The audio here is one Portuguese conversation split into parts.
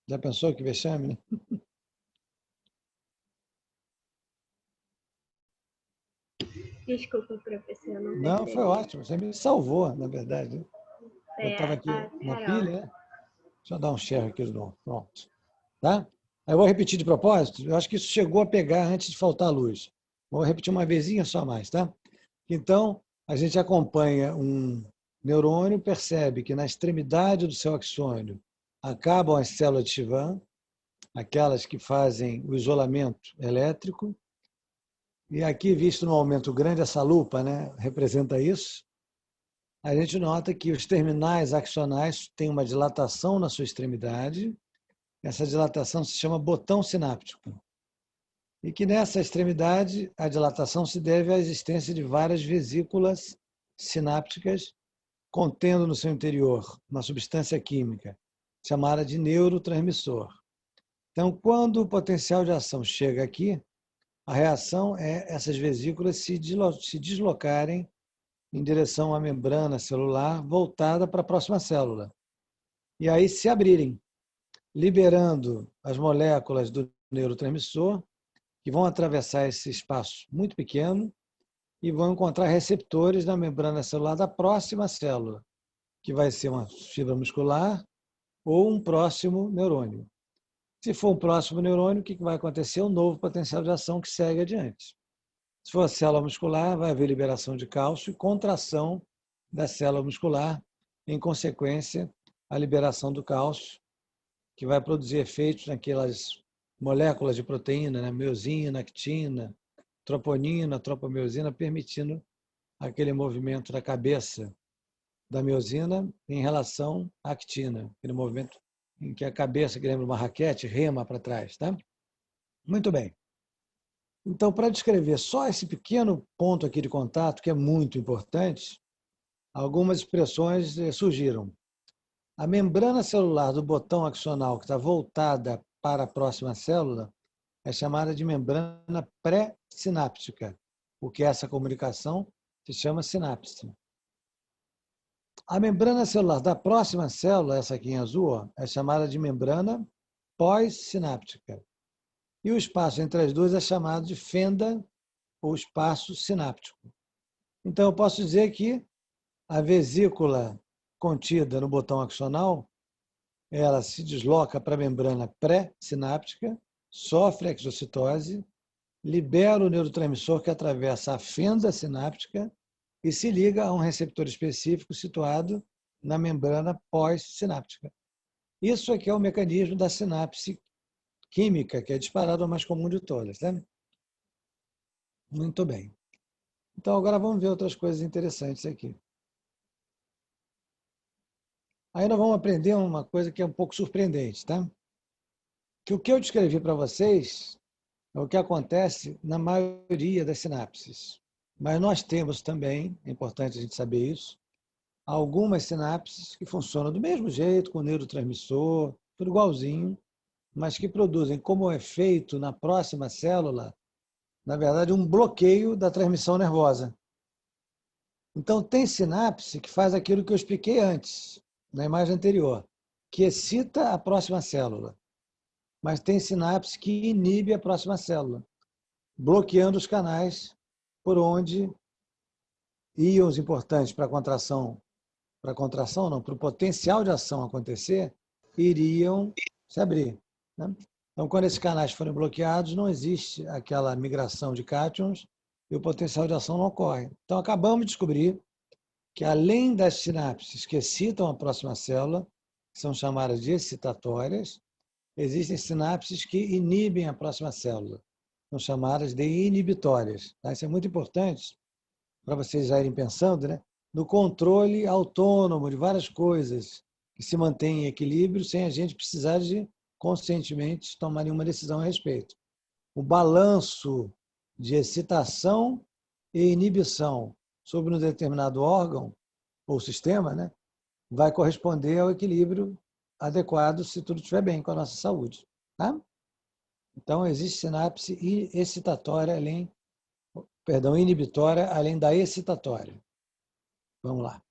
Já pensou que vexame, né? Desculpa, professor, não Não, foi percebi. ótimo. Você me salvou, na verdade. Eu estava É, aqui a na Carol. pilha, né? Deixa eu dar um share aqui de novo. Pronto. Tá? Eu vou repetir de propósito. Eu acho que isso chegou a pegar antes de faltar a luz. Vou repetir uma vezinha só mais, tá? Então, a gente acompanha um neurônio, percebe que na extremidade do seu axônio acabam as células de Schwann, aquelas que fazem o isolamento elétrico. E aqui, visto no aumento grande, essa lupa, né, representa isso. A gente nota que os terminais axonais têm uma dilatação na sua extremidade. Essa dilatação se chama botão sináptico. E que nessa extremidade, a dilatação se deve à existência de várias vesículas sinápticas contendo no seu interior uma substância química chamada de neurotransmissor. Então, quando o potencial de ação chega aqui, a reação é essas vesículas se deslocarem em direção à membrana celular voltada para a próxima célula. E aí se abrirem, liberando as moléculas do neurotransmissor, que vão atravessar esse espaço muito pequeno e vão encontrar receptores na membrana celular da próxima célula, que vai ser uma fibra muscular ou um próximo neurônio. Se for um próximo neurônio, o que vai acontecer? Um novo potencial de ação que segue adiante. Se for a célula muscular, vai haver liberação de cálcio e contração da célula muscular, em consequência, a liberação do cálcio, que vai produzir efeitos naquelas moléculas de proteína, né? Miosina, actina, troponina, tropomiosina, permitindo aquele movimento da cabeça da miosina em relação à actina, aquele movimento em que a cabeça, que lembra uma raquete, rema para trás. Tá? Muito bem. Então, para descrever só esse pequeno ponto aqui de contato, que é muito importante, algumas expressões surgiram. A membrana celular do botão axonal, que está voltada para a próxima célula, é chamada de membrana pré-sináptica, porque essa comunicação se chama sinapse. A membrana celular da próxima célula, essa aqui em azul, é chamada de membrana pós-sináptica. E o espaço entre as duas é chamado de fenda ou espaço sináptico. Então, eu posso dizer que a vesícula contida no botão axonal, ela se desloca para a membrana pré-sináptica, sofre exocitose, libera o neurotransmissor que atravessa a fenda sináptica e se liga a um receptor específico situado na membrana pós-sináptica. Isso aqui é o mecanismo da sinapse química, que é disparado o mais comum de todas. Né? Muito bem. Então, agora vamos ver outras coisas interessantes aqui. Aí nós vamos aprender uma coisa que é um pouco surpreendente, tá? Que o que eu descrevi para vocês é o que acontece na maioria das sinapses. Mas nós temos também, é importante a gente saber isso, algumas sinapses que funcionam do mesmo jeito, com neurotransmissor, tudo igualzinho, mas que produzem como efeito na próxima célula, na verdade, um bloqueio da transmissão nervosa. Então, tem sinapse que faz aquilo que eu expliquei antes, na imagem anterior, que excita a próxima célula. Mas tem sinapse que inibe a próxima célula, bloqueando os canais por onde íons importantes para a contração não, para o potencial de ação acontecer, iriam se abrir. Né? Então, quando esses canais forem bloqueados, não existe aquela migração de cátions e o potencial de ação não ocorre. Então, acabamos de descobrir que, além das sinapses que excitam a próxima célula, que são chamadas de excitatórias, existem sinapses que inibem a próxima célula, são chamadas de inibitórias. Tá? Isso é muito importante para vocês já irem pensando, né? No controle autônomo de várias coisas que se mantém em equilíbrio sem a gente precisar de conscientemente tomar nenhuma decisão a respeito. O balanço de excitação e inibição sobre um determinado órgão ou sistema, né, vai corresponder ao equilíbrio adequado se tudo estiver bem com a nossa saúde. Tá? Então, existe sinapse excitatória inibitória além da excitatória. Vamos lá.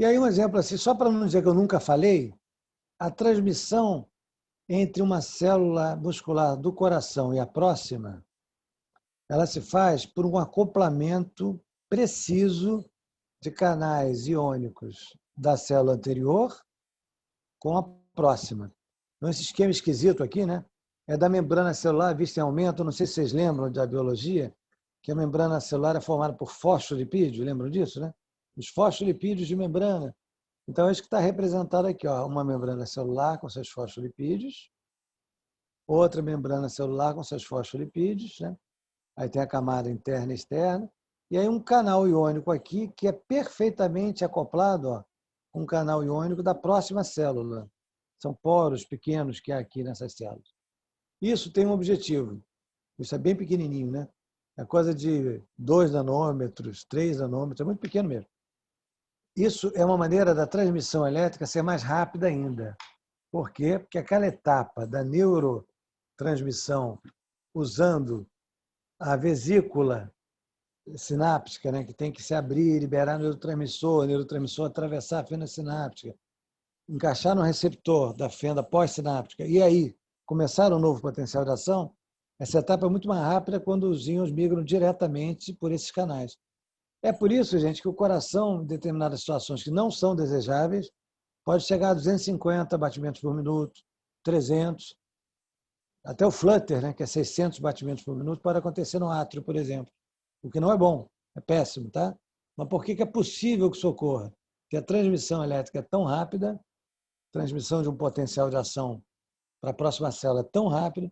E aí um exemplo assim, só para não dizer que eu nunca falei, a transmissão entre uma célula muscular do coração e a próxima, ela se faz por um acoplamento preciso de canais iônicos da célula anterior com a próxima. Então, esse esquema esquisito aqui, né, é da membrana celular vista em aumento. Não sei se vocês lembram da biologia, que a membrana celular é formada por fosfolipídios, lembram disso, né? Os fosfolipídios de membrana. Então, é isso que está representado aqui, ó, uma membrana celular com seus fosfolipídios, outra membrana celular com seus fosfolipídios, né? Aí tem a camada interna e externa, e aí um canal iônico aqui que é perfeitamente acoplado, ó, com um canal iônico da próxima célula. São poros pequenos que há aqui nessas células. Isso tem um objetivo. Isso é bem pequenininho, né? É coisa de 2 nanômetros, 3 nanômetros, é muito pequeno mesmo. Isso é uma maneira da transmissão elétrica ser mais rápida ainda. Por quê? Porque aquela etapa da neurotransmissão usando a vesícula sináptica, né, que tem que se abrir, liberar o neurotransmissor atravessar a fenda sináptica, encaixar no receptor da fenda pós-sináptica e aí começar um novo potencial de ação, essa etapa é muito mais rápida quando os íons migram diretamente por esses canais. É por isso, gente, que o coração, em determinadas situações que não são desejáveis, pode chegar a 250 batimentos por minuto, 300, até o flutter, né, que é 600 batimentos por minuto, pode acontecer no átrio, por exemplo. O que não é bom, é péssimo, tá? Mas por que é possível que isso ocorra? Porque a transmissão elétrica é tão rápida, a transmissão de um potencial de ação para a próxima célula é tão rápida,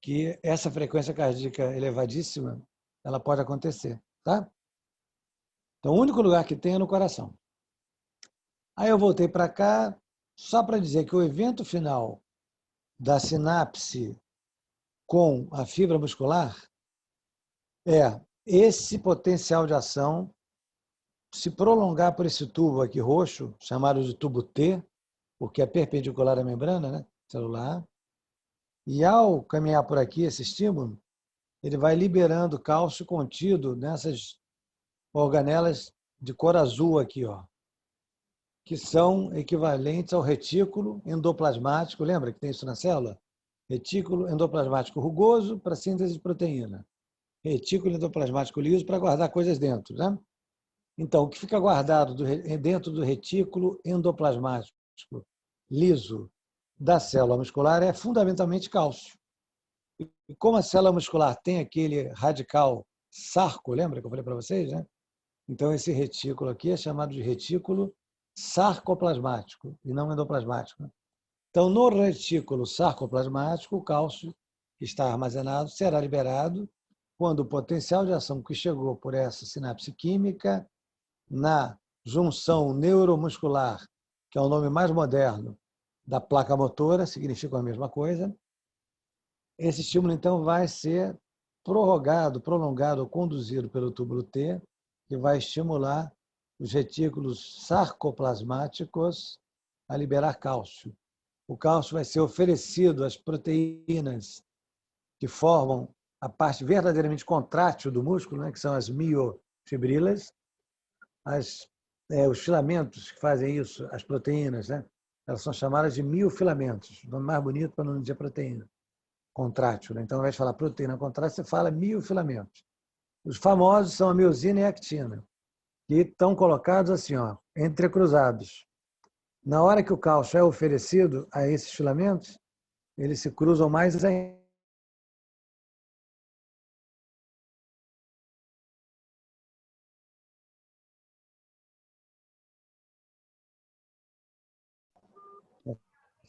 que essa frequência cardíaca elevadíssima, ela pode acontecer, tá? Então, o único lugar que tem é no coração. Aí eu voltei para cá, só para dizer que o evento final da sinapse com a fibra muscular é esse potencial de ação se prolongar por esse tubo aqui roxo, chamado de tubo T, porque é perpendicular à membrana, né, celular, e ao caminhar por aqui esse estímulo, ele vai liberando cálcio contido nessas organelas de cor azul aqui, ó, que são equivalentes ao retículo endoplasmático. Lembra que tem isso na célula? Retículo endoplasmático rugoso para síntese de proteína. Retículo endoplasmático liso para guardar coisas dentro, né? Então, o que fica guardado dentro do retículo endoplasmático liso da célula muscular é fundamentalmente cálcio. E como a célula muscular tem aquele radical sarco, lembra que eu falei para vocês, né? Então, esse retículo aqui é chamado de retículo sarcoplasmático e não endoplasmático. Então, no retículo sarcoplasmático, o cálcio que está armazenado será liberado quando o potencial de ação que chegou por essa sinapse química na junção neuromuscular, que é o nome mais moderno da placa motora, significa a mesma coisa, esse estímulo, então, vai ser prorrogado, prolongado ou conduzido pelo túbulo T, que vai estimular os retículos sarcoplasmáticos a liberar cálcio. O cálcio vai ser oferecido às proteínas que formam a parte verdadeiramente contrátil do músculo, né, que são as miofibrilas, os filamentos que fazem isso, as proteínas, né, elas são chamadas de miofilamentos, o nome mais bonito para não dizer proteína contrátil, né? Então, ao invés de falar proteína contrátil, você fala miofilamentos. Os famosos são a miosina e a actina, que estão colocados assim, ó, entrecruzados. Na hora que o cálcio é oferecido a esses filamentos, eles se cruzam mais ainda.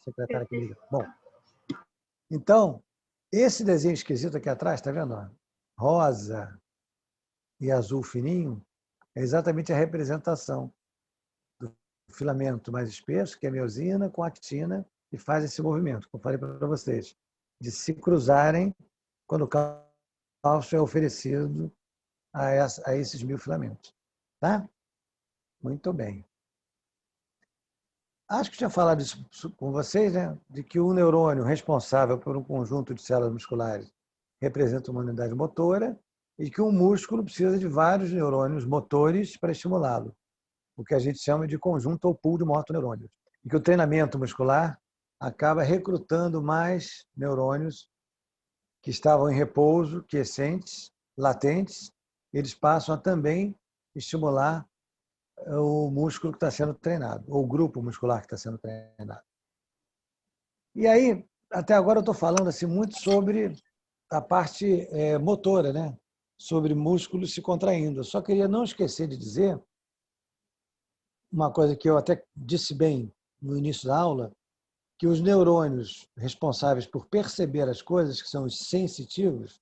Secretária aqui liga. Bom, então, esse desenho esquisito aqui atrás, está vendo? Rosa e azul fininho, é exatamente a representação do filamento mais espesso, que é a miosina, com a actina, e faz esse movimento, como eu falei para vocês, de se cruzarem quando o cálcio é oferecido a esses miofilamentos. Tá? Muito bem. Acho que tinha falado isso com vocês, né? De que o neurônio responsável por um conjunto de células musculares representa uma unidade motora e que um músculo precisa de vários neurônios motores para estimulá-lo. o que a gente chama de conjunto ou pool de motoneurônios. E que o treinamento muscular acaba recrutando mais neurônios que estavam em repouso, quiescentes, latentes, eles passam a também estimular o músculo que está sendo treinado, ou o grupo muscular que está sendo treinado. E aí, até agora eu estou falando assim, muito sobre a parte motora, né? Sobre músculos se contraindo. Eu só queria não esquecer de dizer uma coisa que eu até disse bem no início da aula, que os neurônios responsáveis por perceber as coisas, que são os sensitivos,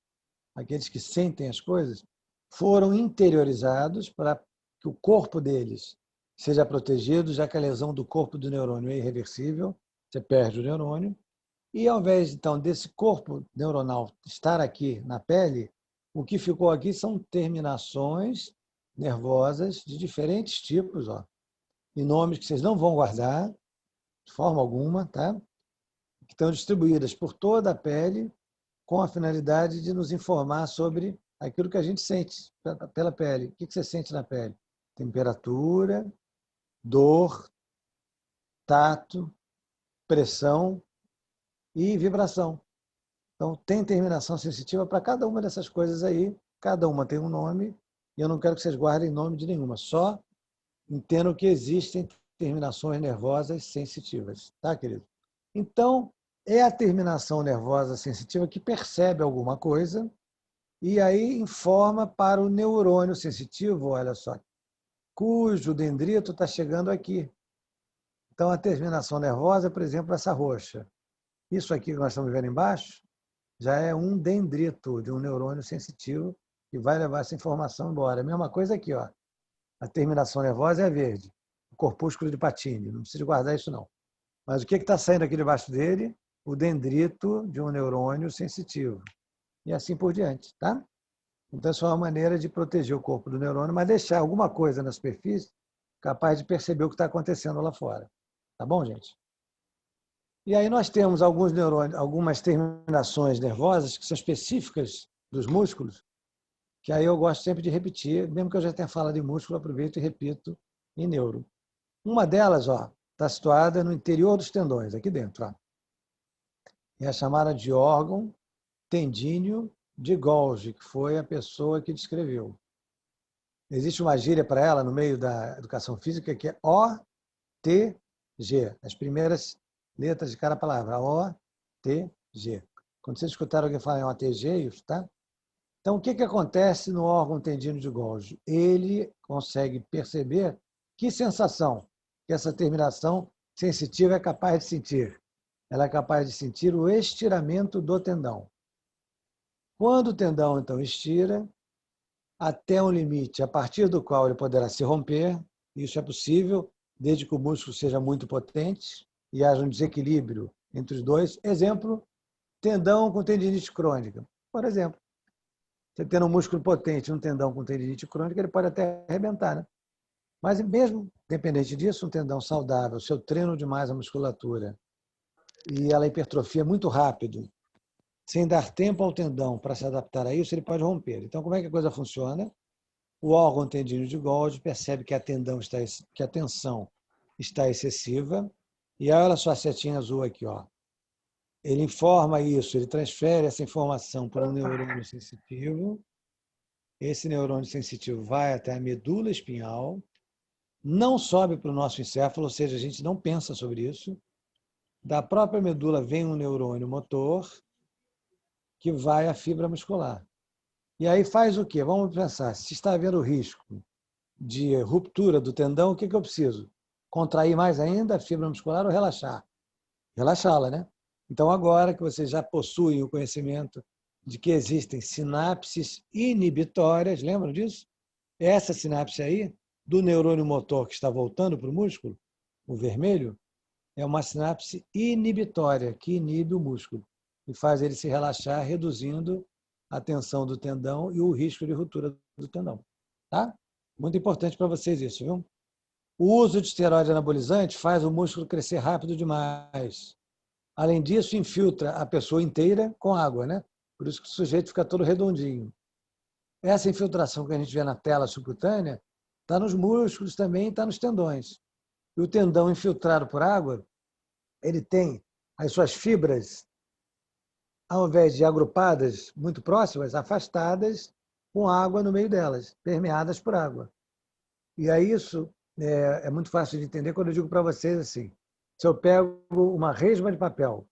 aqueles que sentem as coisas, foram interiorizados para que o corpo deles seja protegido, já que a lesão do corpo do neurônio é irreversível, você perde o neurônio. E ao invés, então, desse corpo neuronal estar aqui na pele, o que ficou aqui são terminações nervosas de diferentes tipos, ó, e nomes que vocês não vão guardar de forma alguma, tá? Que estão distribuídas por toda a pele com a finalidade de nos informar sobre aquilo que a gente sente pela pele. O que você sente na pele? Temperatura, dor, tato, pressão e vibração. Então, tem terminação sensitiva para cada uma dessas coisas aí. Cada uma tem um nome e eu não quero que vocês guardem nome de nenhuma. Só entendam que existem terminações nervosas sensitivas. Tá, querido? Então, é a terminação nervosa sensitiva que percebe alguma coisa e aí informa para o neurônio sensitivo, olha só, cujo dendrito está chegando aqui. Então, a terminação nervosa, por exemplo, essa roxa. Isso aqui que nós estamos vendo embaixo já é um dendrito de um neurônio sensitivo que vai levar essa informação embora. A mesma coisa aqui, ó. A terminação nervosa é verde, o corpúsculo de Pacini. Não precisa guardar isso, não. Mas o que está saindo aqui debaixo dele? O dendrito de um neurônio sensitivo. E assim por diante, tá? Então, isso é uma maneira de proteger o corpo do neurônio, mas deixar alguma coisa na superfície capaz de perceber o que está acontecendo lá fora. Tá bom, gente? E aí nós temos alguns neurônios, algumas terminações nervosas que são específicas dos músculos, que aí eu gosto sempre de repetir, mesmo que eu já tenha falado em músculo, aproveito e repito em neuro. Uma delas, ó, está situada no interior dos tendões, aqui dentro. Ó. É a chamada de órgão tendíneo de Golgi, que foi a pessoa que descreveu. Existe uma gíria para ela no meio da educação física que é OTG, as primeiras letras de cada palavra, OTG. Quando vocês escutaram alguém falar em OTG, isso, tá? Então, o que acontece no órgão tendíneo de Golgi? Ele consegue perceber que sensação que essa terminação sensitiva é capaz de sentir. Ela é capaz de sentir o estiramento do tendão. Quando o tendão, então, estira, até um limite a partir do qual ele poderá se romper, isso é possível, desde que o músculo seja muito potente e haja um desequilíbrio entre os dois. Exemplo, tendão com tendinite crônica. Por exemplo, você tendo um músculo potente e um tendão com tendinite crônica, ele pode até arrebentar, né? Mas mesmo dependente disso, um tendão saudável, se eu treino demais a musculatura e ela hipertrofia muito rápido, sem dar tempo ao tendão para se adaptar a isso, ele pode romper. Então, como é que a coisa funciona? O órgão tendíneo de Golgi percebe que a tensão está excessiva e olha só a setinha azul aqui, ó. Ele informa isso, ele transfere essa informação para um neurônio sensitivo. Esse neurônio sensitivo vai até a medula espinhal, não sobe para o nosso encéfalo, ou seja, a gente não pensa sobre isso. Da própria medula vem um neurônio motor que vai à fibra muscular. E aí faz o quê? Vamos pensar, se está havendo risco de ruptura do tendão, o que eu preciso? Contrair mais ainda a fibra muscular ou relaxar? Relaxá-la, né? Então, agora que vocês já possuem o conhecimento de que existem sinapses inibitórias, lembram disso? Essa sinapse aí, do neurônio motor que está voltando para o músculo, o vermelho, é uma sinapse inibitória, que inibe o músculo e faz ele se relaxar, reduzindo a tensão do tendão e o risco de ruptura do tendão. Tá? Muito importante para vocês isso, viu? O uso de esteroide anabolizante faz o músculo crescer rápido demais. Além disso, infiltra a pessoa inteira com água, né? Por isso que o sujeito fica todo redondinho. Essa infiltração que a gente vê na tela subcutânea Está nos músculos também, está nos tendões. E o tendão infiltrado por água, ele tem as suas fibras, ao invés de agrupadas, muito próximas, afastadas, com água no meio delas, permeadas por água. E aí isso é muito fácil de entender quando eu digo para vocês assim, se eu pego uma resma de papel,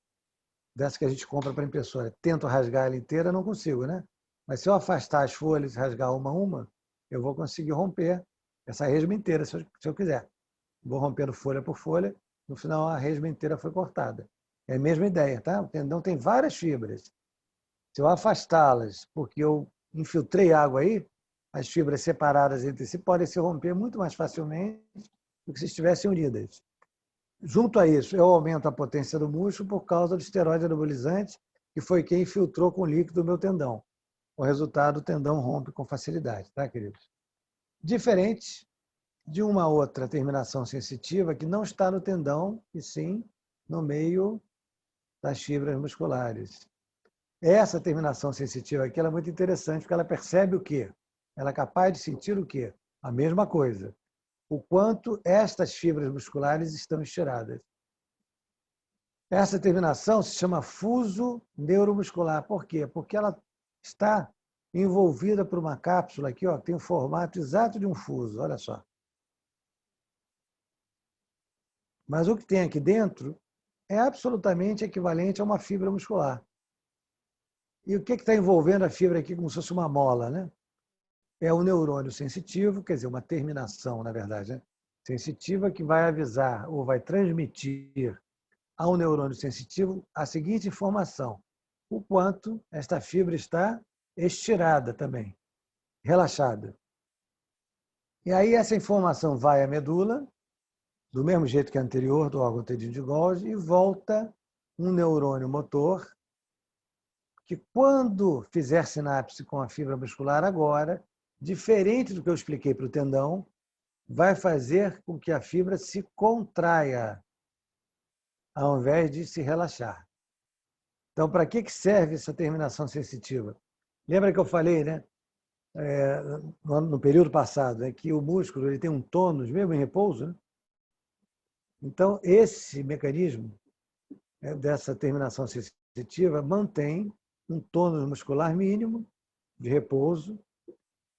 dessa que a gente compra para impressora, tento rasgar ela inteira, não consigo, né? Mas se eu afastar as folhas e rasgar uma a uma, eu vou conseguir romper essa resma inteira, se eu quiser. Vou rompendo folha por folha, no final a resma inteira foi cortada. É a mesma ideia, tá? O tendão tem várias fibras. Se eu afastá-las, porque eu infiltrei água aí, as fibras separadas entre si podem se romper muito mais facilmente do que se estivessem unidas. Junto a isso, eu aumento a potência do músculo por causa do esteroide anabolizante, que foi quem infiltrou com líquido o meu tendão. O resultado, o tendão rompe com facilidade, tá, queridos? Diferente de uma outra terminação sensitiva que não está no tendão, e sim no meio das fibras musculares. Essa terminação sensitiva aqui ela é muito interessante, porque ela percebe o quê? Ela é capaz de sentir o quê? A mesma coisa. O quanto estas fibras musculares estão estiradas. Essa terminação se chama fuso neuromuscular. Por quê? Porque ela está envolvida por uma cápsula aqui, ó, que tem o formato exato de um fuso, olha só. Mas o que tem aqui dentro é absolutamente equivalente a uma fibra muscular. E o que está envolvendo a fibra aqui como se fosse uma mola, né? É o neurônio sensitivo, quer dizer, uma terminação, na verdade, né? Sensitiva que vai avisar ou vai transmitir ao neurônio sensitivo a seguinte informação: o quanto esta fibra está estirada também, relaxada. E aí essa informação vai à medula, do mesmo jeito que a anterior, do órgão tendino de Golgi, e volta um neurônio motor que, quando fizer sinapse com a fibra muscular agora, diferente do que eu expliquei para o tendão, vai fazer com que a fibra se contraia, ao invés de se relaxar. Então, para que serve essa terminação sensitiva? Lembra que eu falei, né, no período passado, né, que o músculo ele tem um tônus, mesmo em repouso, né? Então, esse mecanismo dessa terminação sensitiva mantém um tônus muscular mínimo de repouso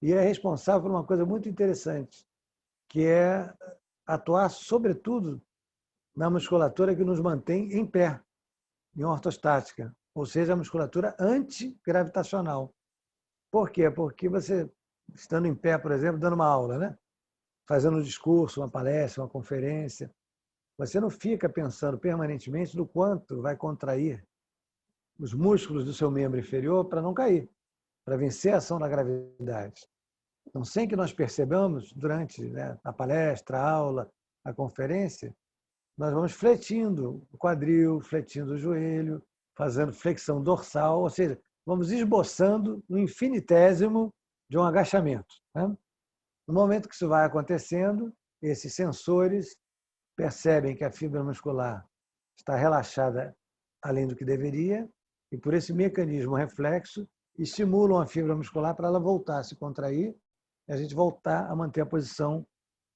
e é responsável por uma coisa muito interessante, que é atuar, sobretudo, na musculatura que nos mantém em pé, em ortostática, ou seja, a musculatura antigravitacional. Por quê? Porque você, estando em pé, por exemplo, dando uma aula, né? Fazendo um discurso, uma palestra, uma conferência, você não fica pensando permanentemente no quanto vai contrair os músculos do seu membro inferior para não cair, para vencer a ação da gravidade. Então, sem que nós percebamos, durante a palestra, a aula, a conferência, nós vamos fletindo o quadril, fletindo o joelho, fazendo flexão dorsal, ou seja, vamos esboçando o infinitésimo de um agachamento. Né? No momento que isso vai acontecendo, esses sensores percebem que a fibra muscular está relaxada além do que deveria e, por esse mecanismo reflexo, estimulam a fibra muscular para ela voltar a se contrair e a gente voltar a manter a posição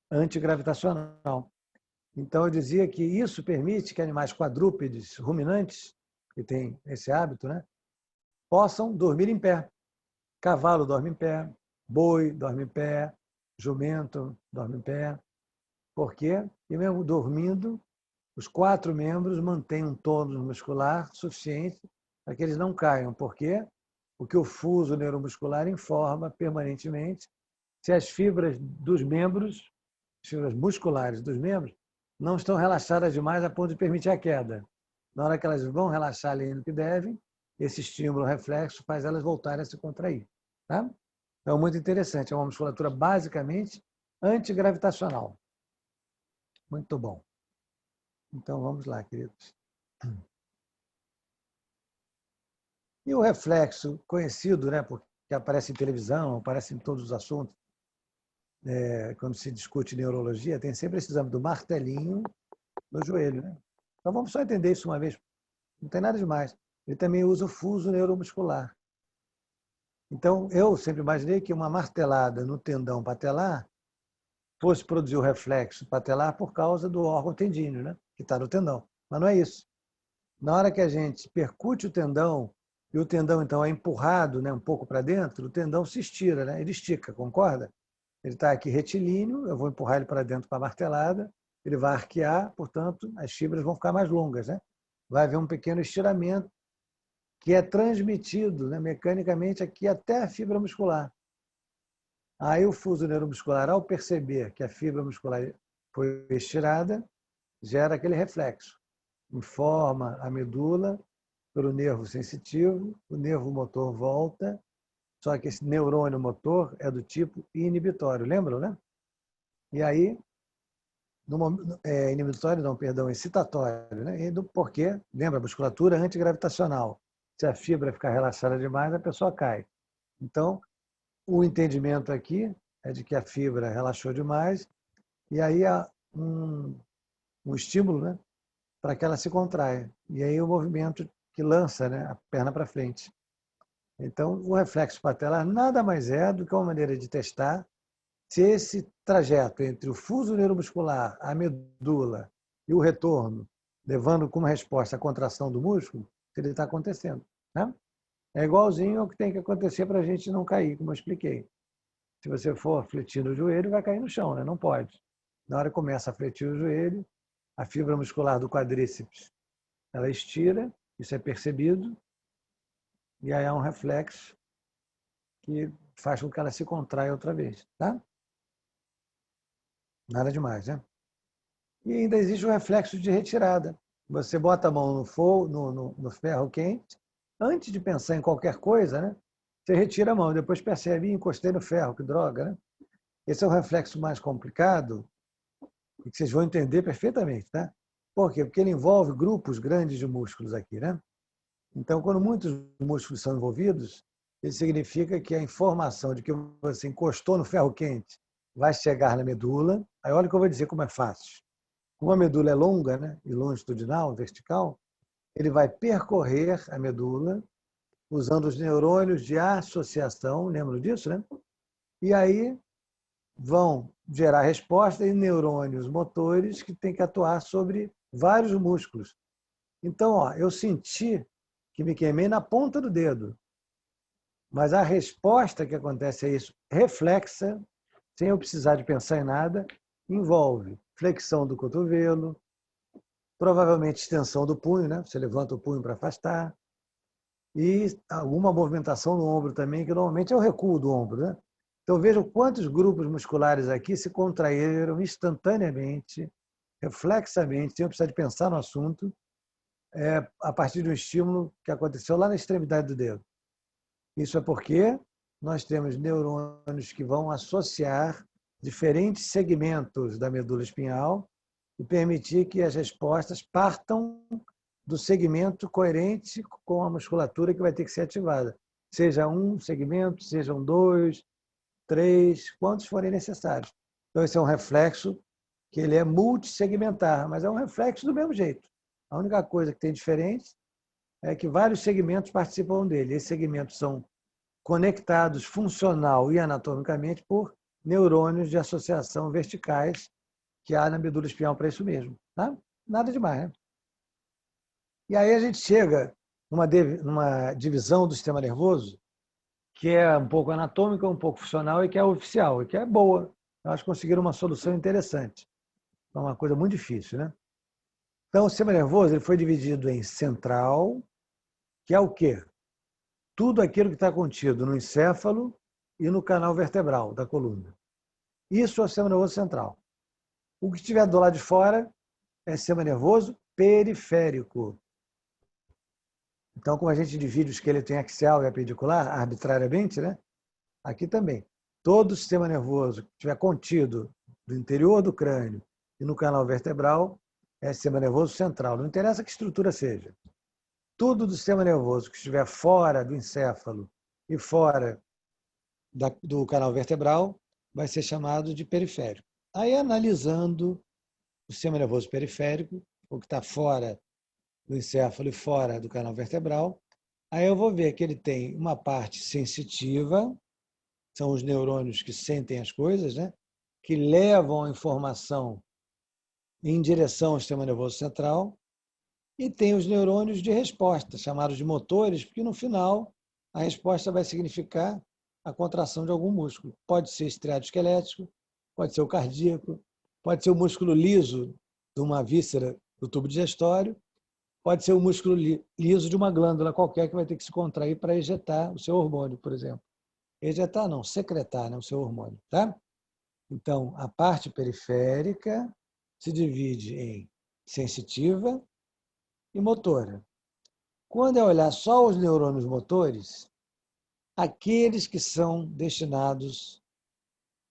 antigravitacional. Então, eu dizia que isso permite que animais quadrúpedes, ruminantes, que têm esse hábito, né, possam dormir em pé. Cavalo dorme em pé, boi dorme em pé, jumento dorme em pé. Por quê? E mesmo dormindo, os 4 membros mantêm um tônus muscular suficiente para que eles não caiam. Por quê? Porque o fuso neuromuscular informa permanentemente se as fibras dos membros, as fibras musculares dos membros, não estão relaxadas demais a ponto de permitir a queda. Na hora que elas vão relaxar além do que devem, esse estímulo reflexo faz elas voltarem a se contrair. Tá? Então, muito interessante. É uma musculatura basicamente antigravitacional. Muito bom. Então, vamos lá, queridos. E o reflexo conhecido, né, porque aparece em televisão, aparece em todos os assuntos, quando se discute neurologia, tem sempre esse exame do martelinho no joelho. Né? Então, vamos só entender isso uma vez. Não tem nada demais. Ele também usa o fuso neuromuscular. Então, eu sempre imaginei que uma martelada no tendão patelar fosse produzir o reflexo patelar por causa do órgão tendíneo, né? Que está no tendão. Mas não é isso. Na hora que a gente percute o tendão, e o tendão, então, é empurrado, né, um pouco para dentro, o tendão se estira, né? Ele estica, concorda? Ele está aqui retilíneo, eu vou empurrar ele para dentro com a martelada, ele vai arquear, portanto, as fibras vão ficar mais longas, né? Vai haver um pequeno estiramento que é transmitido, né, mecanicamente aqui até a fibra muscular. Aí o fuso neuromuscular, ao perceber que a fibra muscular foi estirada, gera aquele reflexo. Informa a medula pelo nervo sensitivo, o nervo motor volta, só que esse neurônio motor é do tipo inibitório, lembram, né? E aí, inibitório não, perdão, excitatório, né? E por quê? Lembra, musculatura antigravitacional. Se a fibra ficar relaxada demais, a pessoa cai. Então, o entendimento aqui é de que a fibra relaxou demais e aí há um estímulo, né, para que ela se contraia. E aí o movimento que lança, né, a perna para frente. Então, o reflexo patelar nada mais é do que uma maneira de testar se esse trajeto entre o fuso neuromuscular, a medula e o retorno, levando como resposta a contração do músculo, se ele está acontecendo. Né? É igualzinho ao que tem que acontecer para a gente não cair, como eu expliquei. Se você for fletindo o joelho, vai cair no chão, né? Não pode. Na hora que começa a fletir o joelho, a fibra muscular do quadríceps, ela estira, isso é percebido, e aí há um reflexo que faz com que ela se contraia outra vez, tá? Nada demais, né? E ainda existe o reflexo de retirada. Você bota a mão no fogo, no ferro quente, antes de pensar em qualquer coisa, né? Você retira a mão, depois percebe, encostei no ferro, que droga, né? Esse é o reflexo mais complicado e que vocês vão entender perfeitamente, tá? Por quê? Porque ele envolve grupos grandes de músculos aqui, né? Então, quando muitos músculos são envolvidos, isso significa que a informação de que você encostou no ferro quente vai chegar na medula. Aí olha o que eu vou dizer como é fácil. Como a medula é longa, né, e longitudinal, vertical, ele vai percorrer a medula usando os neurônios de associação, lembram disso, né? E aí vão gerar resposta em neurônios motores que têm que atuar sobre vários músculos. Então, ó, eu senti que me queimei na ponta do dedo, mas a resposta que acontece é isso, reflexa, sem eu precisar de pensar em nada, envolve flexão do cotovelo, provavelmente extensão do punho, né? Você levanta o punho para afastar, e alguma movimentação no ombro também, que normalmente é o recuo do ombro, né? Então vejam quantos grupos musculares aqui se contraíram instantaneamente, reflexamente, sem eu precisar de pensar no assunto, a partir de um estímulo que aconteceu lá na extremidade do dedo. Isso é porque nós temos neurônios que vão associar diferentes segmentos da medula espinhal e permitir que as respostas partam do segmento coerente com a musculatura que vai ter que ser ativada. Seja um segmento, sejam dois, três, quantos forem necessários. Então, esse é um reflexo que ele é multissegmentar, mas é um reflexo do mesmo jeito. A única coisa que tem diferente é que vários segmentos participam dele. Esses segmentos são conectados funcional e anatomicamente por neurônios de associação verticais que há na medula espinhal para isso mesmo. Tá? Nada demais, né? E aí a gente chega numa divisão do sistema nervoso que é um pouco anatômica, um pouco funcional e que é oficial, e que é boa. Eu acho que conseguiram uma solução interessante. É uma coisa muito difícil, né? Então, o sistema nervoso ele foi dividido em central, que é o quê? Tudo aquilo que está contido no encéfalo e no canal vertebral da coluna. Isso é o sistema nervoso central. O que estiver do lado de fora é sistema nervoso periférico. Então, como a gente divide o esqueleto em axial e appendicular, arbitrariamente, né? Aqui também. Todo o sistema nervoso que estiver contido no interior do crânio e no canal vertebral é sistema nervoso central. Não interessa que estrutura seja. Tudo do sistema nervoso que estiver fora do encéfalo e fora do canal vertebral vai ser chamado de periférico. Aí, analisando o sistema nervoso periférico, o que está fora do encéfalo e fora do canal vertebral, aí eu vou ver que ele tem uma parte sensitiva, são os neurônios que sentem as coisas, né? que levam a informação em direção ao sistema nervoso central, e tem os neurônios de resposta, chamados de motores, porque no final a resposta vai significar a contração de algum músculo. Pode ser estriado-esquelético, pode ser o cardíaco, pode ser o músculo liso de uma víscera do tubo digestório, pode ser o músculo liso de uma glândula qualquer que vai ter que se contrair para ejetar o seu hormônio, por exemplo. Ejetar não, secretar, né, o seu hormônio. Tá? Então, a parte periférica se divide em sensitiva e motora. Quando eu olhar só os neurônios motores, aqueles que são destinados,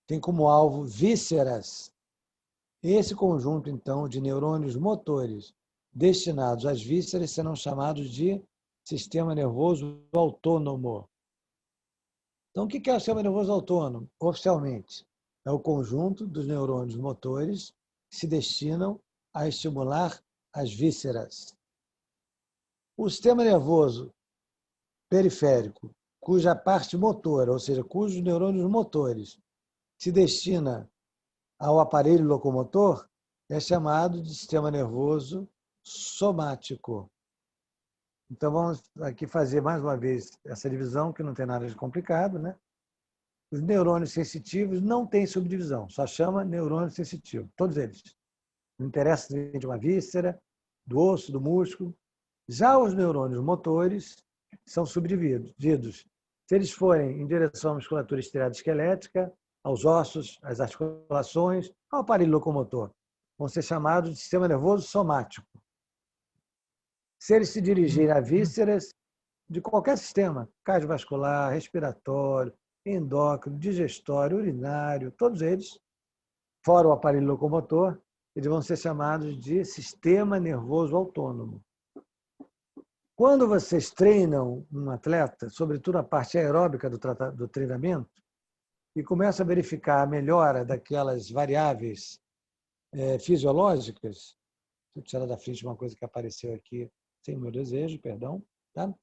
tem como alvo vísceras. Esse conjunto, então, de neurônios motores destinados às vísceras serão chamados de sistema nervoso autônomo. Então, o que é o sistema nervoso autônomo? Oficialmente, é o conjunto dos neurônios motores que se destinam a estimular as vísceras. O sistema nervoso periférico, cuja parte motora, ou seja, cujos neurônios motores se destina ao aparelho locomotor, é chamado de sistema nervoso somático. Então, vamos aqui fazer mais uma vez essa divisão, que não tem nada de complicado, né? Os neurônios sensitivos não têm subdivisão, só chama neurônio sensitivo, todos eles. Não interessa se vem de uma víscera, do osso, do músculo. Já os neurônios motores são subdivididos. Se eles forem em direção à musculatura estriado-esquelética, aos ossos, às articulações, ao aparelho locomotor, vão ser chamados de sistema nervoso somático. Se eles se dirigirem a vísceras de qualquer sistema, cardiovascular, respiratório, endócrino, digestório, urinário, todos eles, fora o aparelho locomotor, eles vão ser chamados de sistema nervoso autônomo. Quando vocês treinam um atleta, sobretudo a parte aeróbica do treinamento, e começam a verificar a melhora daquelas variáveis fisiológicas, deixa eu tirar da frente uma coisa que apareceu aqui sem o meu desejo, perdão, tá?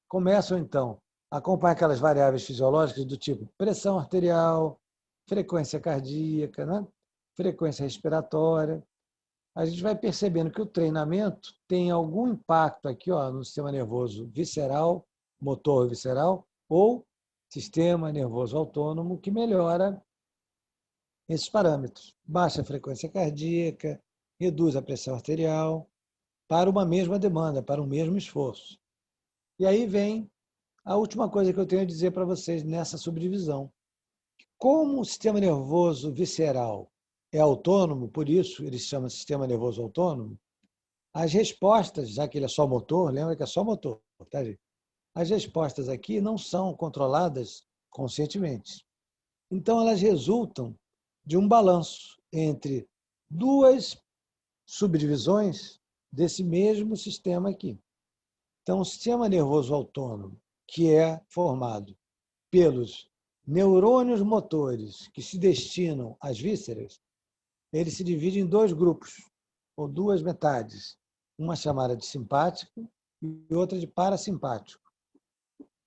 Começam, então, a acompanhar aquelas variáveis fisiológicas do tipo pressão arterial, frequência cardíaca, né? Frequência respiratória. A gente vai percebendo que o treinamento tem algum impacto aqui, ó, no sistema nervoso visceral, motor visceral, ou sistema nervoso autônomo, que melhora esses parâmetros. Baixa a frequência cardíaca, reduz a pressão arterial, para uma mesma demanda, para um mesmo esforço. E aí vem a última coisa que eu tenho a dizer para vocês nessa subdivisão. Como o sistema nervoso visceral é autônomo, por isso ele se chama sistema nervoso autônomo, as respostas, já que ele é só motor, lembra que é só motor, tá, gente? As respostas aqui não são controladas conscientemente. Então, elas resultam de um balanço entre duas subdivisões desse mesmo sistema aqui. Então, o sistema nervoso autônomo, que é formado pelos neurônios motores que se destinam às vísceras, ele se divide em dois grupos, ou duas metades, uma chamada de simpático e outra de parasimpático.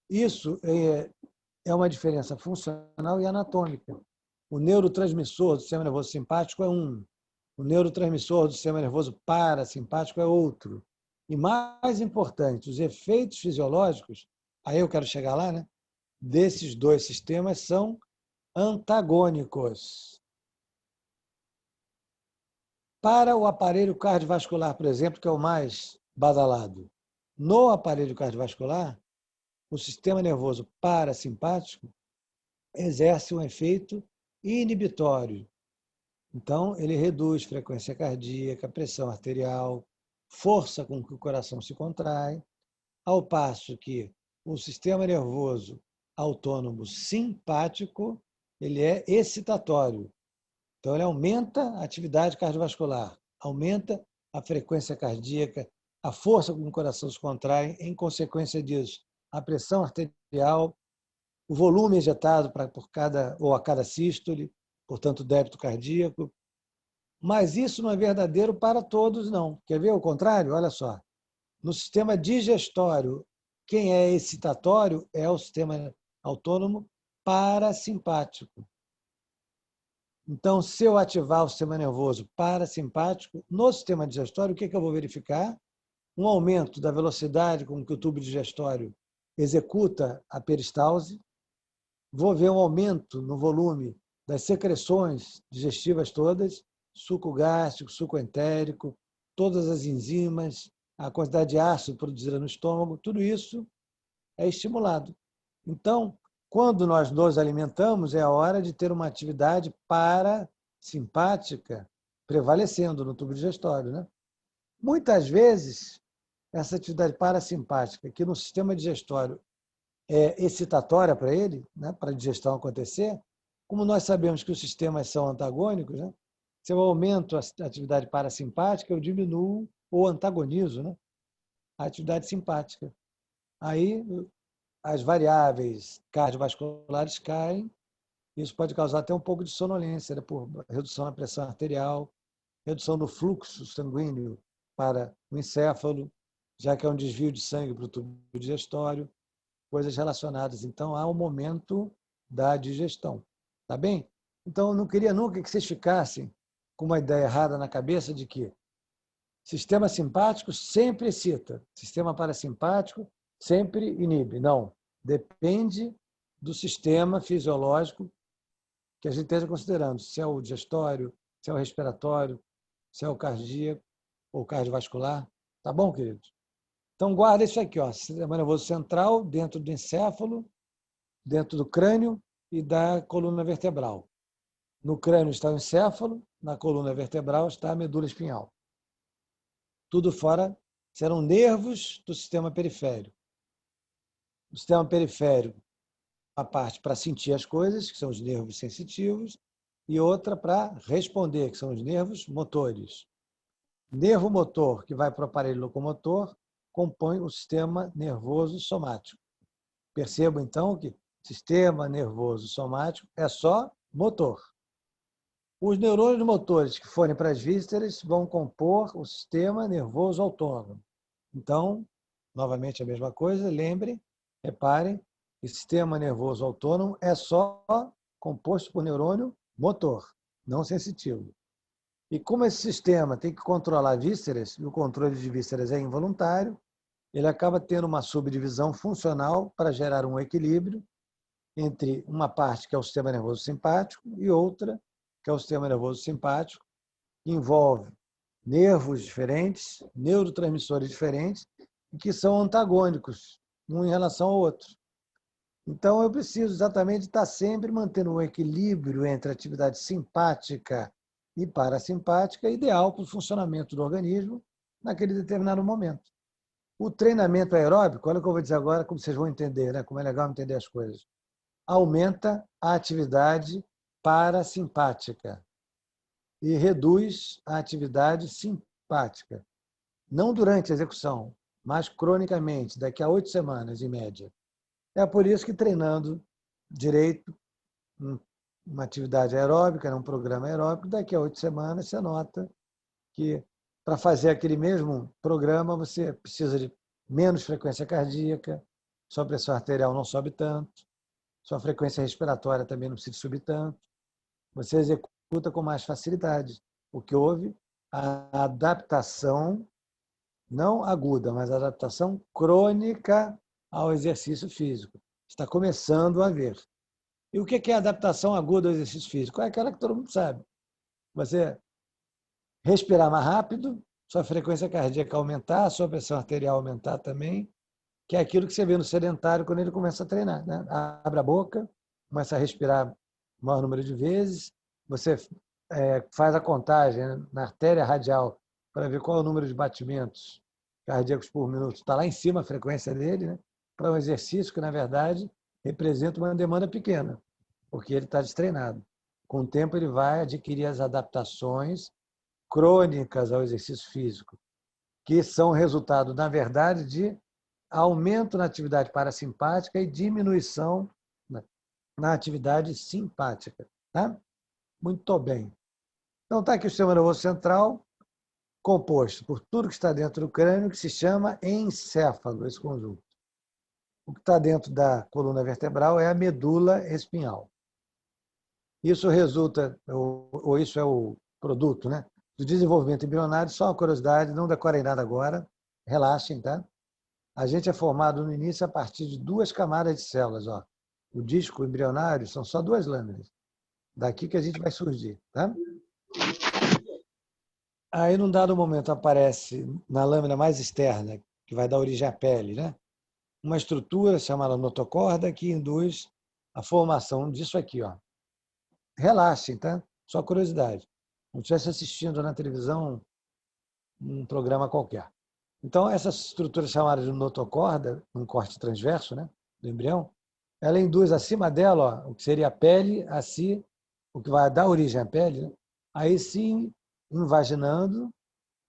Isso é uma diferença funcional e anatômica. O neurotransmissor do sistema nervoso simpático é um, o neurotransmissor do sistema nervoso parasimpático é outro. E mais importante, os efeitos fisiológicos, aí eu quero chegar lá, né? Desses dois sistemas são antagônicos. Para o aparelho cardiovascular, por exemplo, que é o mais badalado, no aparelho cardiovascular, o sistema nervoso parasimpático exerce um efeito inibitório. Então, ele reduz frequência cardíaca, pressão arterial, força com que o coração se contrai, ao passo que o sistema nervoso autônomo simpático, ele é excitatório. Então, ele aumenta a atividade cardiovascular, aumenta a frequência cardíaca, a força com que o coração se contrai, em consequência disso, a pressão arterial, o volume injetado por cada, ou a cada sístole, portanto, débito cardíaco. Mas isso não é verdadeiro para todos, não. Quer ver o contrário? Olha só. No sistema digestório, quem é excitatório é o sistema autônomo parasimpático. Então, se eu ativar o sistema nervoso parasimpático, no sistema digestório, o que eu vou verificar? Um aumento da velocidade com que o tubo digestório executa a peristalse, vou ver um aumento no volume das secreções digestivas todas, suco gástrico, suco entérico, todas as enzimas, a quantidade de ácido produzida no estômago, tudo isso é estimulado. Então, quando nós nos alimentamos, é a hora de ter uma atividade parasimpática prevalecendo no tubo digestório, né? Muitas vezes, essa atividade parasimpática, que no sistema digestório é excitatória para ele, né, para a digestão acontecer, como nós sabemos que os sistemas são antagônicos, né, se eu aumento a atividade parasimpática, eu diminuo ou antagonizo, né, a atividade simpática. Aí as variáveis cardiovasculares caem, isso pode causar até um pouco de sonolência, né, por redução da pressão arterial, redução do fluxo sanguíneo para o encéfalo, já que é um desvio de sangue para o tubo digestório, coisas relacionadas. Então, há um momento da digestão. Tá bem? Então, eu não queria nunca que vocês ficassem com uma ideia errada na cabeça de que sistema simpático sempre excita, sistema parasimpático sempre inibe. Não. Depende do sistema fisiológico que a gente esteja considerando, se é o digestório, se é o respiratório, se é o cardíaco ou cardiovascular. Tá bom, queridos? Então, guarda isso aqui, ó, sistema nervoso central, dentro do encéfalo, dentro do crânio e da coluna vertebral. No crânio está o encéfalo, na coluna vertebral está a medula espinhal. Tudo fora serão nervos do sistema periférico. O sistema periférico, a parte para sentir as coisas, que são os nervos sensitivos, e outra para responder, que são os nervos motores. Nervo motor, que vai para o aparelho locomotor, compõe o sistema nervoso somático. Perceba, então, que sistema nervoso somático é só motor. Os neurônios motores que forem para as vísceras vão compor o sistema nervoso autônomo. Então, novamente a mesma coisa, lembrem, reparem, que o sistema nervoso autônomo é só composto por neurônio motor, não sensitivo. E como esse sistema tem que controlar vísceras, e o controle de vísceras é involuntário, ele acaba tendo uma subdivisão funcional para gerar um equilíbrio entre uma parte que é o sistema nervoso simpático e outra que é o sistema nervoso simpático, que envolve nervos diferentes, neurotransmissores diferentes, e que são antagônicos, um em relação ao outro. Então, eu preciso exatamente estar sempre mantendo um equilíbrio entre a atividade simpática e parasimpática, ideal para o funcionamento do organismo naquele determinado momento. O treinamento aeróbico, olha o que eu vou dizer agora, como vocês vão entender, né? Como é legal entender as coisas. Aumenta a atividade parasimpática e reduz a atividade simpática. Não durante a execução, mas cronicamente, daqui a 8 semanas, em média. É por isso que treinando direito, uma atividade aeróbica, um programa aeróbico, daqui a 8 semanas você nota que para fazer aquele mesmo programa você precisa de menos frequência cardíaca, sua pressão arterial não sobe tanto, sua frequência respiratória também não precisa subir tanto, você executa com mais facilidade. O que houve? A adaptação, não aguda, mas a adaptação crônica ao exercício físico. Está começando a haver. E o que é a adaptação aguda ao exercício físico? É aquela que todo mundo sabe. Você respirar mais rápido, sua frequência cardíaca aumentar, sua pressão arterial aumentar também, que é aquilo que você vê no sedentário quando ele começa a treinar, né? Abre a boca, começa a respirar o maior número de vezes, você faz a contagem, né, na artéria radial para ver qual é o número de batimentos cardíacos por minuto. Está lá em cima a frequência dele, né? Para um exercício que, na verdade, representa uma demanda pequena, porque ele está destreinado. Com o tempo, ele vai adquirir as adaptações crônicas ao exercício físico, que são resultado, na verdade, de aumento na atividade parasimpática e diminuição na atividade simpática. Tá? Muito bem. Então, está aqui o sistema nervoso central, composto por tudo que está dentro do crânio, que se chama encéfalo, esse conjunto. O que está dentro da coluna vertebral é a medula espinhal. Isso resulta, ou isso é o produto, né, do desenvolvimento embrionário. Só uma curiosidade, não decorem nada agora, relaxem, tá? A gente é formado no início a partir de 2 camadas de células. Ó. O disco embrionário são só 2 lâminas. Daqui que a gente vai surgir. Tá? Aí, num dado momento, aparece na lâmina mais externa, que vai dar origem à pele, né? Uma estrutura chamada notocorda que induz a formação disso aqui. Ó. Relaxem, tá? Só curiosidade. Como se estivesse assistindo na televisão um programa qualquer. Então, essa estrutura chamada de notocorda, um corte transverso, né, do embrião, ela induz acima dela, ó, o que seria a pele, assim, o que vai dar origem à pele, né, aí sim, invaginando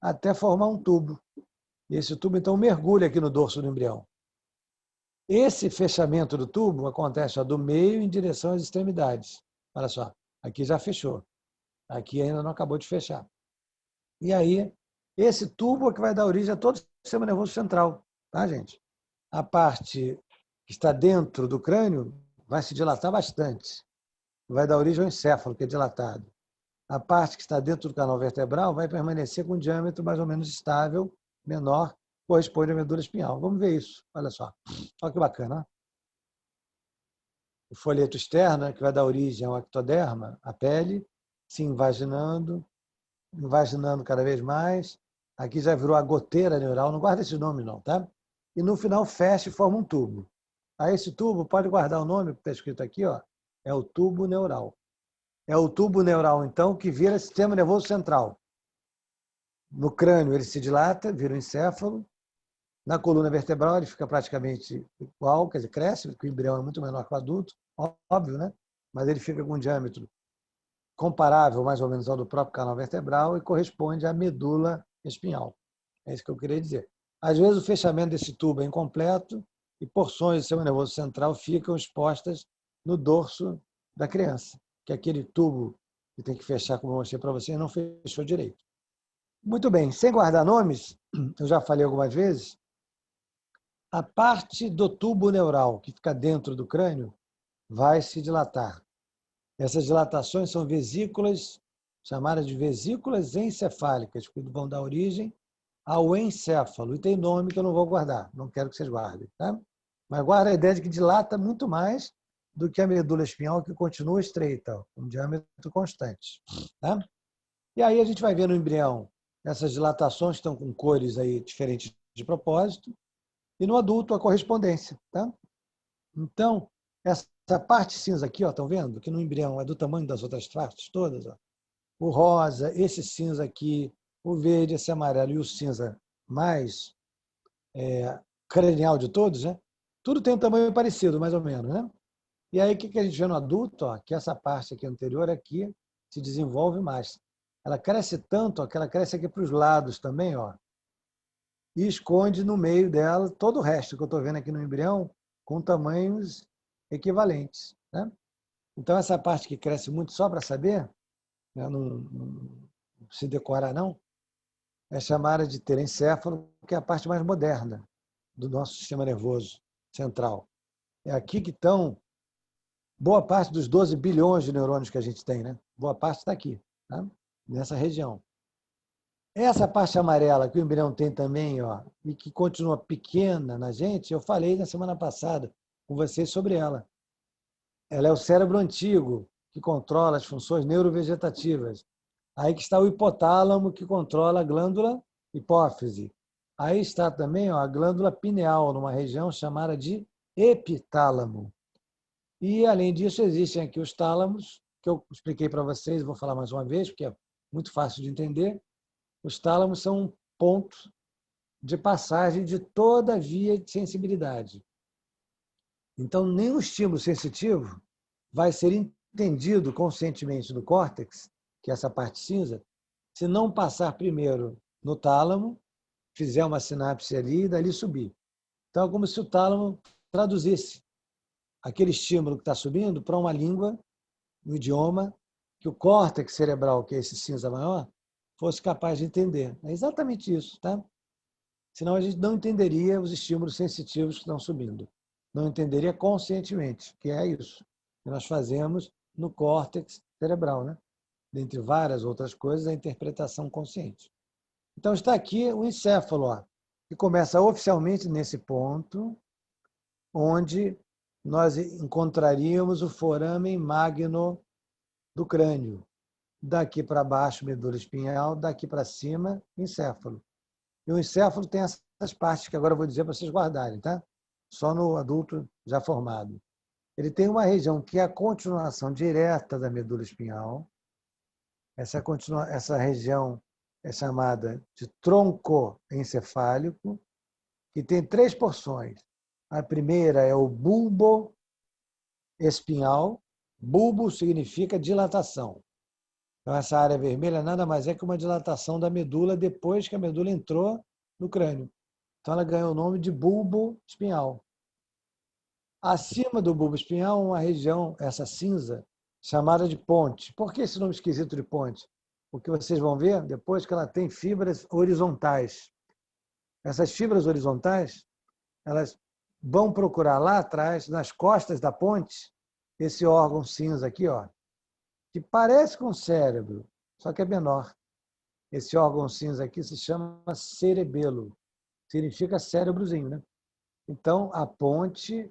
até formar um tubo. E esse tubo, então, mergulha aqui no dorso do embrião. Esse fechamento do tubo acontece ó, do meio em direção às extremidades. Olha só, aqui já fechou. Aqui ainda não acabou de fechar. E aí, esse tubo é que vai dar origem a todo o sistema nervoso central, tá, gente? A parte que está dentro do crânio vai se dilatar bastante. Vai dar origem ao encéfalo, que é dilatado. A parte que está dentro do canal vertebral vai permanecer com um diâmetro mais ou menos estável, menor, corresponde à medula espinhal. Vamos ver isso. Olha só. Olha que bacana. Ó. O folheto externo, que vai dar origem ao ectoderma, a pele, se invaginando, invaginando cada vez mais. Aqui já virou a goteira neural, não guarda esse nome não, tá? E no final fecha e forma um tubo. Aí esse tubo, pode guardar o nome que está escrito aqui, ó, é o tubo neural. É o tubo neural, então, que vira sistema nervoso central. No crânio ele se dilata, vira um encéfalo. Na coluna vertebral ele fica praticamente igual, quer dizer, cresce, porque o embrião é muito menor que o adulto, óbvio, né? Mas ele fica com um diâmetro comparável, mais ou menos, ao do próprio canal vertebral e corresponde à medula espinhal. É isso que eu queria dizer. Às vezes o fechamento desse tubo é incompleto e porções do sistema nervoso central ficam expostas no dorso da criança, que é aquele tubo que tem que fechar, como eu mostrei para vocês, não fechou direito. Muito bem, sem guardar nomes, eu já falei algumas vezes, a parte do tubo neural que fica dentro do crânio vai se dilatar. Essas dilatações são vesículas, chamadas de vesículas encefálicas, que vão dar origem ao encéfalo. E tem nome que eu não vou guardar, não quero que vocês guardem. Tá? Mas guarda a ideia de que dilata muito mais do que a medula espinhal, que continua estreita, com um diâmetro constante. Tá? E aí a gente vai ver no embrião essas dilatações estão com cores aí diferentes de propósito, e no adulto a correspondência. Tá? Então, essa parte cinza aqui, ó, estão vendo? Que no embrião é do tamanho das outras partes todas. Ó. O rosa, esse cinza aqui, o verde, esse amarelo e o cinza mais cranial de todos, né? Tudo tem um tamanho parecido, mais ou menos, né? E aí, o que a gente vê no adulto? Ó, que essa parte aqui anterior aqui se desenvolve mais. Ela cresce tanto ó, que ela cresce aqui para os lados também, ó, e esconde no meio dela todo o resto que eu estou vendo aqui no embrião com tamanhos equivalentes. Né? Então, essa parte que cresce muito, só para saber, né, não se decorar não, é chamada de terencéfalo, que é a parte mais moderna do nosso sistema nervoso central. É aqui que estão boa parte dos 12 bilhões de neurônios que a gente tem. Né? Boa parte está aqui, tá? Nessa região. Essa parte amarela que o embrião tem também, ó, e que continua pequena na gente, eu falei na semana passada com vocês sobre ela. Ela é o cérebro antigo, que controla as funções neurovegetativas. Aí que está o hipotálamo, que controla a glândula hipófise. Aí está também ó, a glândula pineal, numa região chamada de epitálamo. E, além disso, existem aqui os tálamos, que eu expliquei para vocês, vou falar mais uma vez, porque é muito fácil de entender. Os tálamos são um ponto de passagem de toda a via de sensibilidade. Então, nenhum estímulo sensitivo vai ser entendido conscientemente no córtex, que é essa parte cinza, se não passar primeiro no tálamo, fizer uma sinapse ali e dali subir. Então, é como se o tálamo traduzisse aquele estímulo que está subindo para uma língua, um idioma, que o córtex cerebral, que é esse cinza maior, fosse capaz de entender. É exatamente isso, tá? Senão a gente não entenderia os estímulos sensitivos que estão subindo. Não entenderia conscientemente, que é isso que nós fazemos no córtex cerebral, né? Dentre várias outras coisas, a interpretação consciente. Então, está aqui o encéfalo, ó, que começa oficialmente nesse ponto, onde nós encontraríamos o foramen magno do crânio. Daqui para baixo, medula espinhal, daqui para cima, encéfalo. E o encéfalo tem essas partes que agora eu vou dizer para vocês guardarem, tá? Só no adulto já formado. Ele tem uma região que é a continuação direta da medula espinhal. Essa região é chamada de tronco encefálico, que tem 3 porções. A primeira é o bulbo espinhal. Bulbo significa dilatação. Então, essa área vermelha nada mais é que uma dilatação da medula depois que a medula entrou no crânio. Então, ela ganhou o nome de bulbo espinhal. Acima do bulbo espinhal, uma região, essa cinza, chamada de ponte. Por que esse nome esquisito de ponte? Porque vocês vão ver depois que ela tem fibras horizontais. Essas fibras horizontais, elas vão procurar lá atrás, nas costas da ponte, esse órgão cinza aqui, ó, que parece com o cérebro, só que é menor. Esse órgão cinza aqui se chama cerebelo. Significa cérebrozinho, né? Então, a ponte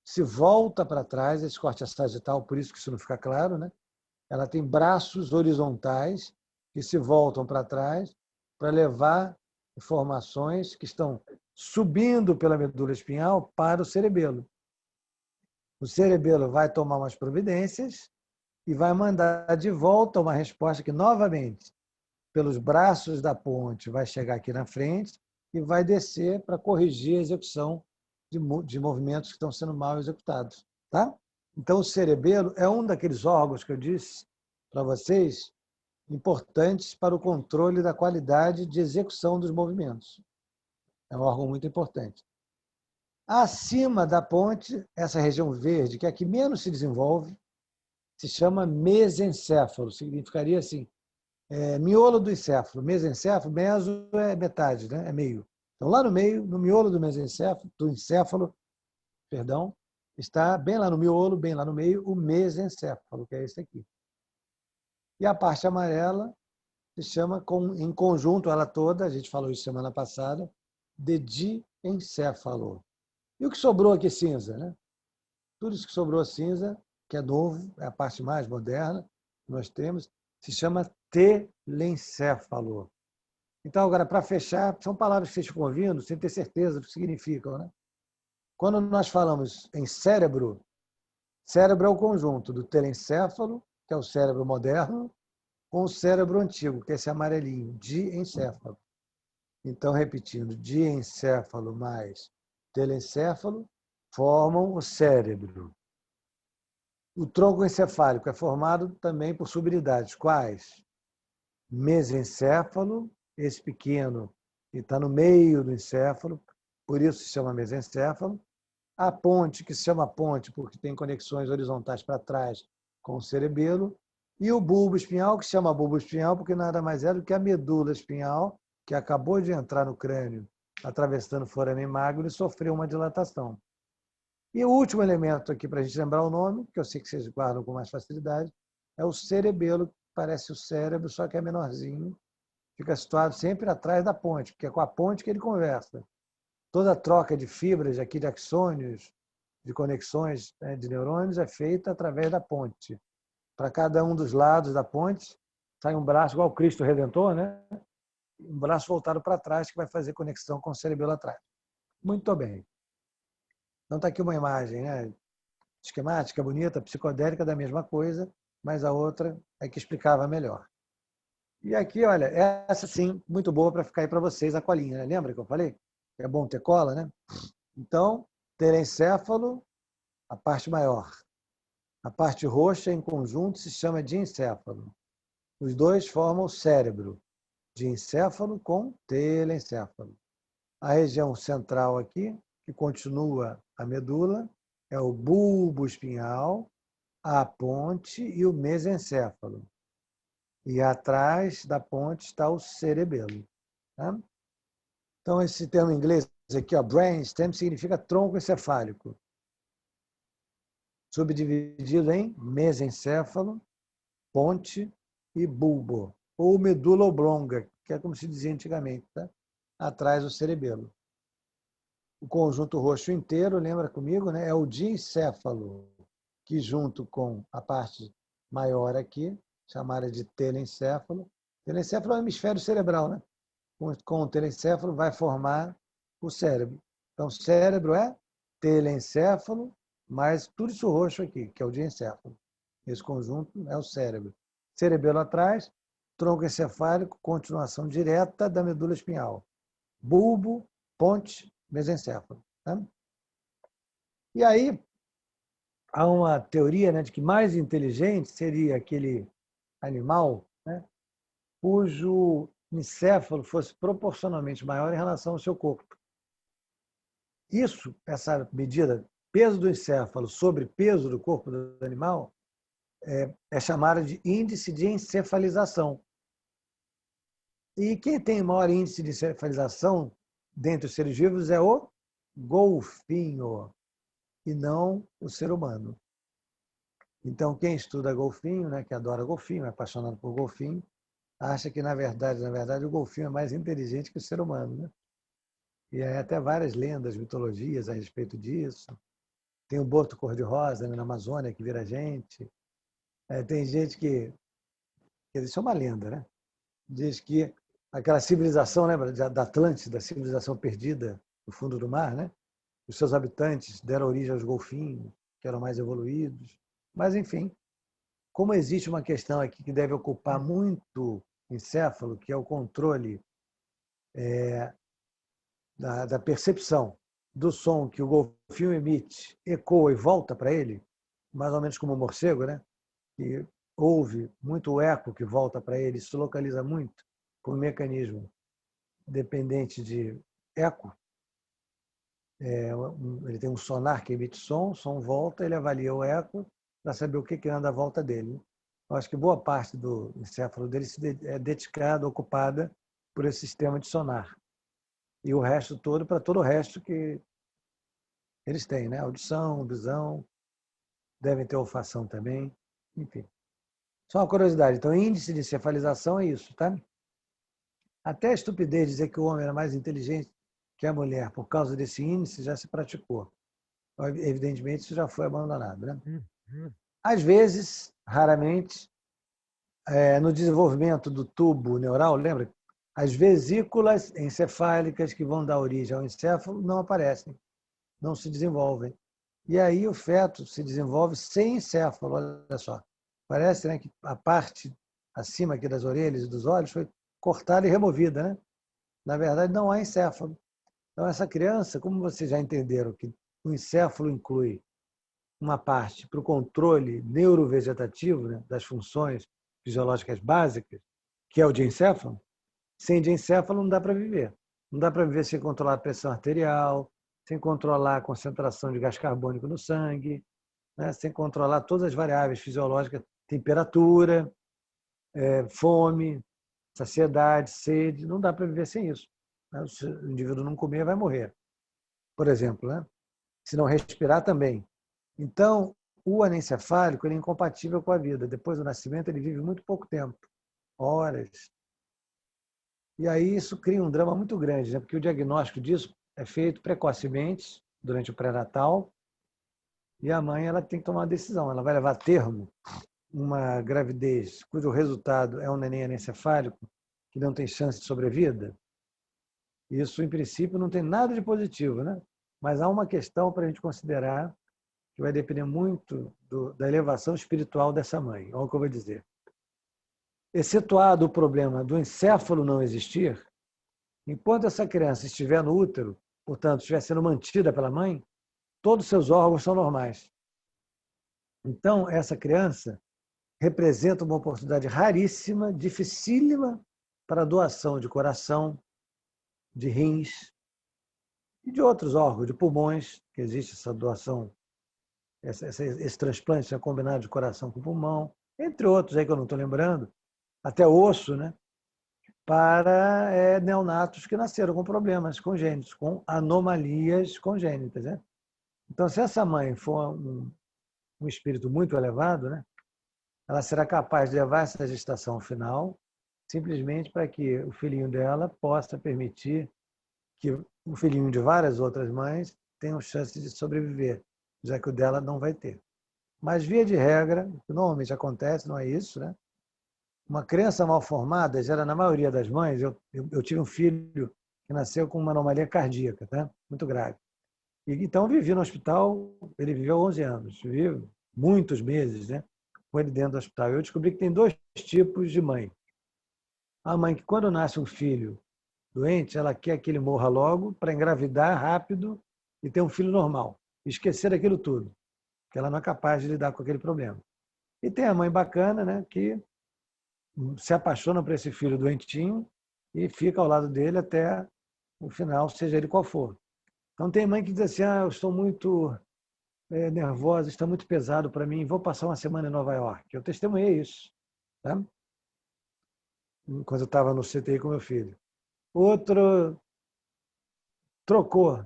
se volta para trás, esse corte é sagital, por isso que isso não fica claro, né? Ela tem braços horizontais que se voltam para trás para levar informações que estão subindo pela medula espinhal para o cerebelo. O cerebelo vai tomar umas providências e vai mandar de volta uma resposta que, novamente, pelos braços da ponte, vai chegar aqui na frente e vai descer para corrigir a execução de movimentos que estão sendo mal executados. Tá? Então, o cerebelo é um daqueles órgãos que eu disse para vocês importantes para o controle da qualidade de execução dos movimentos. É um órgão muito importante. Acima da ponte, essa região verde, que é a que menos se desenvolve, se chama mesencéfalo. Significaria assim, miolo do encéfalo. Mesencéfalo, meso é metade, né? É meio. Então, lá no meio, no miolo do mesencéfalo, do encéfalo, perdão, está bem lá no miolo, bem lá no meio, o mesencéfalo, que é esse aqui. E a parte amarela se chama, em conjunto, ela toda, a gente falou isso semana passada, de diencéfalo. E o que sobrou aqui cinza, né? Tudo isso que sobrou cinza, que é novo, é a parte mais moderna que nós temos, se chama telencéfalo. Então, agora, para fechar, são palavras que vocês ficam ouvindo sem ter certeza do que significam, né? Quando nós falamos em cérebro, cérebro é o conjunto do telencéfalo, que é o cérebro moderno, com o cérebro antigo, que é esse amarelinho, diencéfalo. Então, repetindo, diencéfalo mais telencéfalo formam o cérebro. O tronco encefálico é formado também por subunidades. Quais? Mesencéfalo, esse pequeno que está no meio do encéfalo, por isso se chama mesencéfalo. A ponte, que se chama ponte porque tem conexões horizontais para trás com o cerebelo. E o bulbo espinhal, que se chama bulbo espinhal porque nada mais é do que a medula espinhal, que acabou de entrar no crânio, atravessando o foramen magno e sofreu uma dilatação. E o último elemento aqui, para a gente lembrar o nome, que eu sei que vocês guardam com mais facilidade, é o cerebelo, que parece o cérebro, só que é menorzinho. Fica situado sempre atrás da ponte, porque é com a ponte que ele conversa. Toda a troca de fibras aqui de axônios, de conexões de neurônios, é feita através da ponte. Para cada um dos lados da ponte, sai um braço, igual o Cristo Redentor, né? Um braço voltado para trás, que vai fazer conexão com o cerebelo atrás. Muito bem. Então, está aqui uma imagem, né? Esquemática, bonita, psicodélica da mesma coisa, mas a outra é que explicava melhor. E aqui, olha, essa sim, muito boa para ficar aí para vocês, a colinha, né? Lembra que eu falei? É bom ter cola, né? Então, telencéfalo, a parte maior. A parte roxa, em conjunto, se chama diencéfalo. Os dois formam o cérebro, diencéfalo com telencéfalo. A região central aqui, que continua a medula, é o bulbo espinhal, a ponte e o mesencéfalo. E atrás da ponte está o cerebelo. Tá? Então, esse termo em inglês aqui, ó, brainstem, significa tronco encefálico. subdividido em mesencéfalo, ponte e bulbo, ou medula oblonga, que é como se dizia antigamente, tá? Atrás do cerebelo. O conjunto roxo inteiro, lembra comigo, né? É o diencéfalo, que junto com a parte maior aqui, chamada de telencéfalo. Telencéfalo é o hemisfério cerebral, né? Com o telencéfalo vai formar o cérebro. Então, cérebro é telencéfalo, mais tudo isso roxo aqui, que é o diencéfalo. Esse conjunto é o cérebro. Cerebelo atrás, tronco encefálico, continuação direta da medula espinhal. Bulbo, ponte, mesencéfalo. Tá? E aí, há uma teoria, né, de que mais inteligente seria aquele animal, né, cujo encéfalo fosse proporcionalmente maior em relação ao seu corpo. Isso, essa medida, peso do encéfalo sobre peso do corpo do animal, é chamada de índice de encefalização. E quem tem maior índice de encefalização dentre os seres vivos é o golfinho, e não o ser humano. Então, quem estuda golfinho, né, que adora golfinho, é apaixonado por golfinho, acha que, na verdade, o golfinho é mais inteligente que o ser humano. Né? E há até várias lendas, mitologias a respeito disso. Tem o boto cor-de-rosa, né, na Amazônia, que vira gente. Tem gente que... Isso é uma lenda, né? Diz que aquela civilização, lembra, da Atlântida, a civilização perdida no fundo do mar, né? Os seus habitantes deram origem aos golfinhos, que eram mais evoluídos. Mas, enfim, como existe uma questão aqui que deve ocupar muito encéfalo, que é o controle da percepção do som que o golfinho emite, ecoa e volta para ele, mais ou menos como o morcego, né? Que ouve muito o eco que volta para ele, se localiza muito por um mecanismo dependente de eco. Ele tem um sonar que emite som, o som volta, ele avalia o eco para saber o que anda à volta dele. Eu acho que boa parte do encéfalo dele é dedicada, ocupada por esse sistema de sonar. E o resto todo para todo o resto que eles têm, né? Audição, visão, devem ter olfação também, enfim. Só uma curiosidade, então índice de encefalização é isso, tá? Até a estupidez dizer que o homem era mais inteligente que a mulher por causa desse índice já se praticou. Evidentemente, isso já foi abandonado, né? Às vezes, raramente, no desenvolvimento do tubo neural, lembra? As vesículas encefálicas que vão dar origem ao encéfalo não aparecem, não se desenvolvem. E aí o feto se desenvolve sem encéfalo, olha só. Parece, né, que a parte acima aqui das orelhas e dos olhos foi cortada e removida, né? Na verdade, não há encéfalo. Então, essa criança, como vocês já entenderam que o encéfalo inclui uma parte para o controle neurovegetativo, né, das funções fisiológicas básicas, que é o diencéfalo, sem diencéfalo não dá para viver. Não dá para viver sem controlar a pressão arterial, sem controlar a concentração de gás carbônico no sangue, né, sem controlar todas as variáveis fisiológicas, temperatura, fome, saciedade, sede. Não dá para viver sem isso. Se o indivíduo não comer, vai morrer, por exemplo. Né? Se não respirar, também. Então, o anencefálico ele é incompatível com a vida. Depois do nascimento, ele vive muito pouco tempo, horas. E aí isso cria um drama muito grande, né? Porque o diagnóstico disso é feito precocemente, durante o pré-natal, e a mãe ela tem que tomar uma decisão. Ela vai levar a termo uma gravidez cujo resultado é um neném anencefálico que não tem chance de sobrevida. Isso, em princípio, não tem nada de positivo, né? Mas há uma questão para a gente considerar que vai depender muito da elevação espiritual dessa mãe. Olha o que eu vou dizer. Excetuado o problema do encéfalo não existir, enquanto essa criança estiver no útero, portanto, estiver sendo mantida pela mãe, todos os seus órgãos são normais. Então, essa criança representa uma oportunidade raríssima, dificílima, para a doação de coração, de rins e de outros órgãos, de pulmões, que existe essa doação, esse transplante combinado de coração com pulmão, entre outros aí que eu não estou lembrando, até osso, né? Para neonatos que nasceram com problemas congênitos, com anomalias congênitas. Né? Então, se essa mãe for um espírito muito elevado, né? Ela será capaz de levar essa gestação ao final, simplesmente para que o filhinho dela possa permitir que o filhinho de várias outras mães tenham chance de sobreviver, já que o dela não vai ter. Mas, via de regra, o que normalmente acontece, não é isso, né? Uma criança mal formada gera, na maioria das mães, eu tive um filho que nasceu com uma anomalia cardíaca, tá? Muito grave. E, então, vivi no hospital, ele viveu 11 anos, vivi muitos meses, né, com ele dentro do hospital. Eu descobri que tem dois tipos de mãe. A mãe que, quando nasce um filho doente, ela quer que ele morra logo para engravidar rápido e ter um filho normal. Esquecer aquilo tudo, que ela não é capaz de lidar com aquele problema. E tem a mãe bacana, né, que se apaixona por esse filho doentinho e fica ao lado dele até o final, seja ele qual for. Então, tem mãe que diz assim, eu estou muito nervosa, está muito pesado para mim, vou passar uma semana em Nova York. Eu testemunhei isso, tá? Quando eu estava no CTI com meu filho. Outro trocou,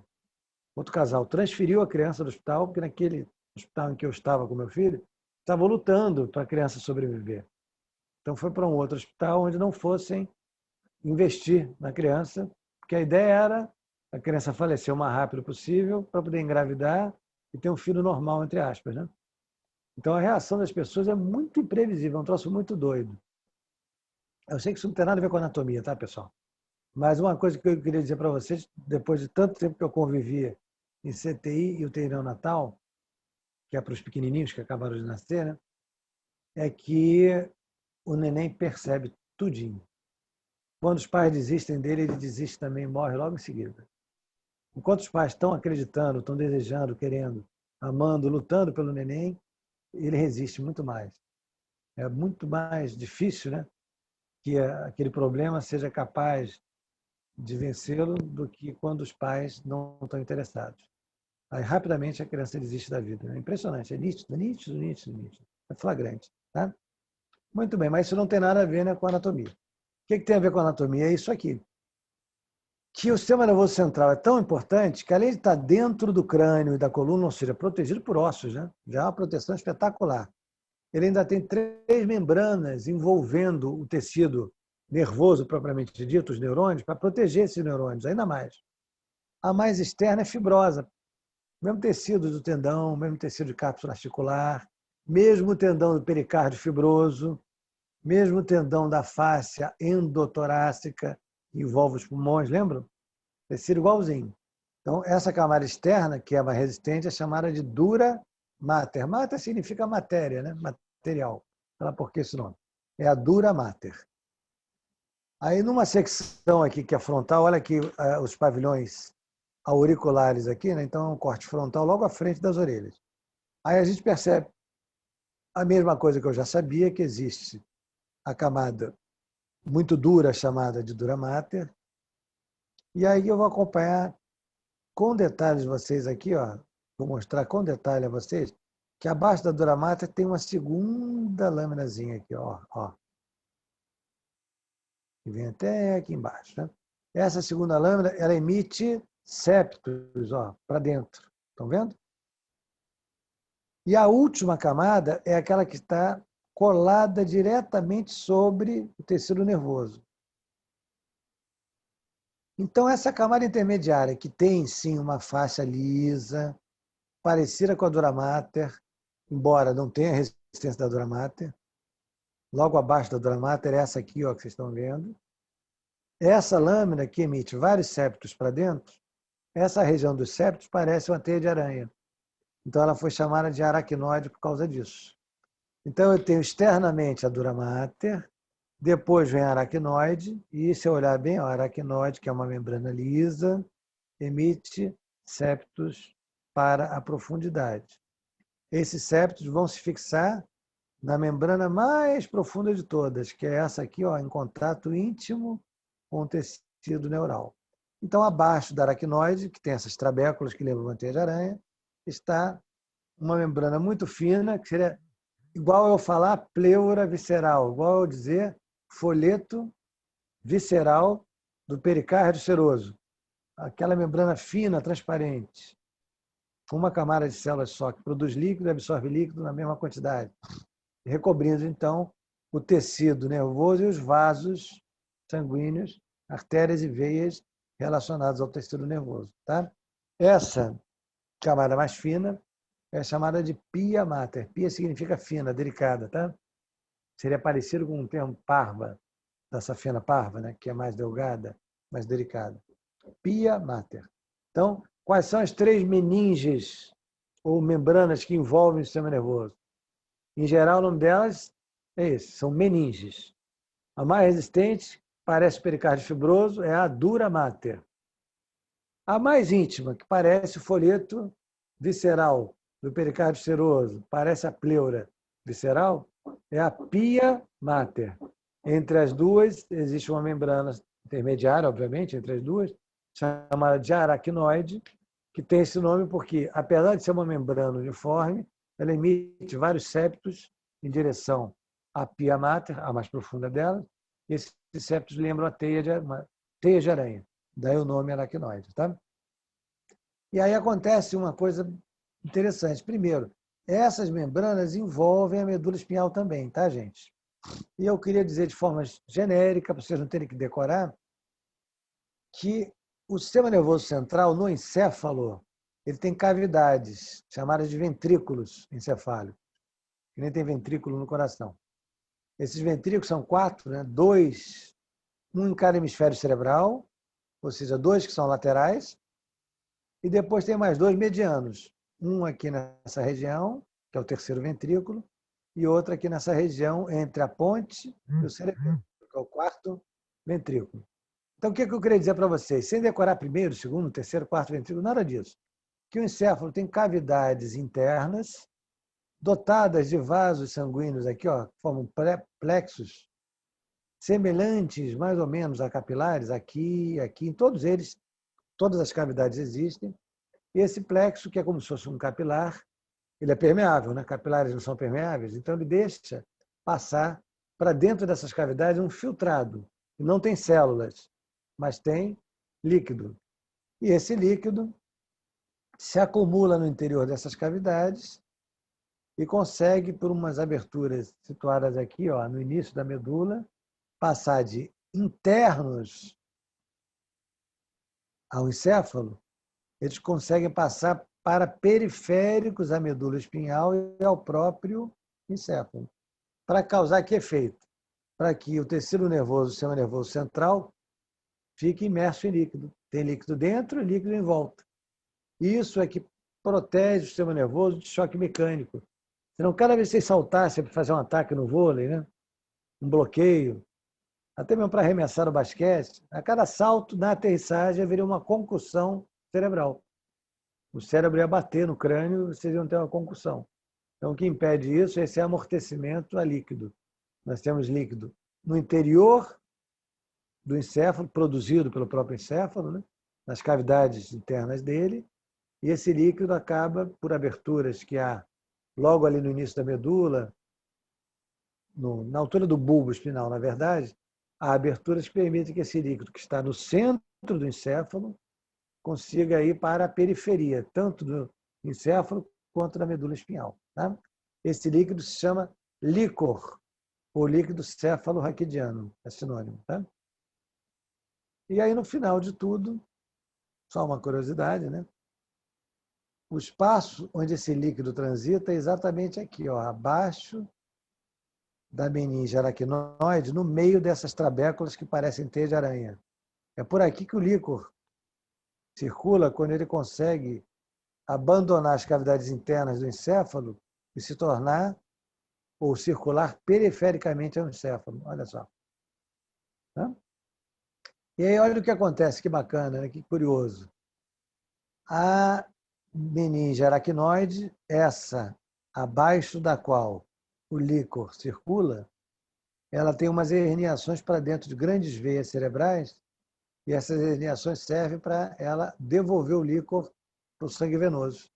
outro casal transferiu a criança do hospital, porque naquele hospital em que eu estava com meu filho, estavam lutando para a criança sobreviver. Então foi para um outro hospital onde não fossem investir na criança, porque a ideia era a criança falecer o mais rápido possível para poder engravidar e ter um filho normal, entre aspas, né? Então a reação das pessoas é muito imprevisível, é um troço muito doido. Eu sei que isso não tem nada a ver com anatomia, tá, pessoal? Mas uma coisa que eu queria dizer para vocês, depois de tanto tempo que eu convivi em CTI e UTI neonatal, que é para os pequenininhos que acabaram de nascer, né, é que o neném percebe tudinho. Quando os pais desistem dele, ele desiste também, morre logo em seguida. Enquanto os pais estão acreditando, estão desejando, querendo, amando, lutando pelo neném, ele resiste muito mais. É muito mais difícil, né, que aquele problema seja capaz de vencê-lo do que quando os pais não estão interessados. Aí, rapidamente, a criança desiste da vida. É impressionante, é nítido, nítido, nítido, nítido. É flagrante. Tá? Muito bem, mas isso não tem nada a ver, né, com a anatomia. O que tem a ver com a anatomia? É isso aqui. Que o sistema nervoso central é tão importante que, além de estar dentro do crânio e da coluna, ou seja, protegido por ossos, né, já é uma proteção espetacular, ele ainda tem 3 membranas envolvendo o tecido nervoso, propriamente dito, os neurônios, para proteger esses neurônios, ainda mais. A mais externa é fibrosa, mesmo tecido do tendão, mesmo tecido de cápsula articular, mesmo tendão do pericárdio fibroso, mesmo tendão da fáscia endotorácica, que envolve os pulmões, lembram? Tecido igualzinho. Então, essa camada externa, que é mais resistente, é chamada de dura mater. Mater significa matéria, né? Material. Fala por que esse nome? É a dura mater. Aí, numa secção aqui que é frontal, olha aqui os pavilhões auriculares aqui, né? Então é um corte frontal logo à frente das orelhas. Aí a gente percebe a mesma coisa que eu já sabia, que existe a camada muito dura, chamada de dura mater. E aí eu vou acompanhar com detalhes vocês aqui, ó, vou mostrar com detalhe a vocês, que abaixo da dura mater tem uma segunda lâminazinha aqui, ó, que vem até aqui embaixo. Né? Essa segunda lâmina, ela emite septos, ó, para dentro. Estão vendo? E a última camada é aquela que está colada diretamente sobre o tecido nervoso. Então, essa camada intermediária, que tem, sim, uma faixa lisa, parecida com a dura mater, embora não tenha resistência da dura mater, logo abaixo da dura mater, essa aqui, ó, que vocês estão vendo. Essa lâmina que emite vários septos para dentro, essa região dos septos parece uma teia de aranha. Então, ela foi chamada de aracnoide por causa disso. Então, eu tenho externamente a dura mater, depois vem a aracnoide, e se eu olhar bem, a aracnoide, que é uma membrana lisa, emite septos para a profundidade. Esses septos vão se fixar na membrana mais profunda de todas, que é essa aqui, ó, em contato íntimo com o tecido neural. Então, abaixo da aracnoide, que tem essas trabéculas que lembram uma teia de aranha, está uma membrana muito fina, que seria igual eu falar pleura visceral, igual eu dizer folheto visceral do pericárdio seroso. Aquela membrana fina, transparente. uma camada de células só que produz líquido e absorve líquido na mesma quantidade, recobrindo, então, o tecido nervoso e os vasos sanguíneos, artérias e veias relacionados ao tecido nervoso. Tá? Essa camada mais fina é chamada de pia mater. Pia significa fina, delicada. Tá? Seria parecido com o termo parva, da safena parva, né? Que é mais delgada, mais delicada. Pia mater. Então, quais são as 3 meninges ou membranas que envolvem o sistema nervoso? Em geral, o nome delas é esse, são meninges. A mais resistente, parece pericárdio fibroso, é a dura mater. A mais íntima, que parece o folheto visceral do pericárdio seroso, parece a pleura visceral, é a pia mater. Entre as duas, existe uma membrana intermediária, obviamente, entre as duas, chamada de aracnoide, que tem esse nome porque, apesar de ser uma membrana uniforme, ela emite vários septos em direção à pia mater, a mais profunda dela, e esses septos lembram a teia de aranha, daí o nome aracnoide. Tá? E aí acontece uma coisa interessante. Primeiro, essas membranas envolvem a medula espinhal também, tá, gente? E eu queria dizer de forma genérica, para vocês não terem que decorar, que o sistema nervoso central, no encéfalo, ele tem cavidades, chamadas de ventrículos encefálicos, que nem tem ventrículo no coração. Esses ventrículos são 4, né? 2, um em cada hemisfério cerebral, ou seja, 2 que são laterais, e depois tem mais 2 medianos. Um aqui nessa região, que é o terceiro ventrículo, e outro aqui nessa região entre a ponte e o cerebelo, que é o 4º ventrículo. Então, o que eu queria dizer para vocês? Sem decorar primeiro, segundo, terceiro, quarto ventrículo, nada disso. Que o encéfalo tem cavidades internas dotadas de vasos sanguíneos aqui, ó, que formam plexos semelhantes, mais ou menos, a capilares, aqui, em todos eles, todas as cavidades existem. E esse plexo, que é como se fosse um capilar, ele é permeável, né? Capilares não são permeáveis, então ele deixa passar para dentro dessas cavidades um filtrado, que não tem células, mas tem líquido. E esse líquido se acumula no interior dessas cavidades e consegue, por umas aberturas situadas aqui, ó, no início da medula, passar de internos ao encéfalo, eles conseguem passar para periféricos à medula espinhal e ao próprio encéfalo. Para causar que efeito? Para que o tecido nervoso, o sistema nervoso central, fique imerso em líquido. Tem líquido dentro e líquido em volta. Isso é que protege o sistema nervoso de choque mecânico. Senão, cada vez que você saltasse para fazer um ataque no vôlei, né? Um bloqueio, até mesmo para arremessar o basquete, a cada salto, na aterrissagem, haveria uma concussão cerebral. O cérebro ia bater no crânio e vocês iam ter uma concussão. Então, o que impede isso é esse amortecimento a líquido. Nós temos líquido no interior do encéfalo, produzido pelo próprio encéfalo, né? Nas cavidades internas dele, e esse líquido acaba por aberturas que há logo ali no início da medula, na altura do bulbo espinal, na verdade, há aberturas que permitem que esse líquido que está no centro do encéfalo consiga ir para a periferia, tanto do encéfalo quanto da medula espinhal. Tá? Esse líquido se chama líquor, ou líquido céfalo-raquidiano, é sinônimo. Tá? E aí, no final de tudo, só uma curiosidade, né? O espaço onde esse líquido transita é exatamente aqui, ó, abaixo da meninge aracnoide, no meio dessas trabéculas que parecem teia de aranha. É por aqui que o líquor circula quando ele consegue abandonar as cavidades internas do encéfalo e se tornar ou circular perifericamente ao encéfalo. Olha só. Tá? E aí, olha o que acontece, que bacana, né? Que curioso. A meninge aracnoide, essa abaixo da qual o líquor circula, ela tem umas herniações para dentro de grandes veias cerebrais e essas herniações servem para ela devolver o líquor para o sangue venoso.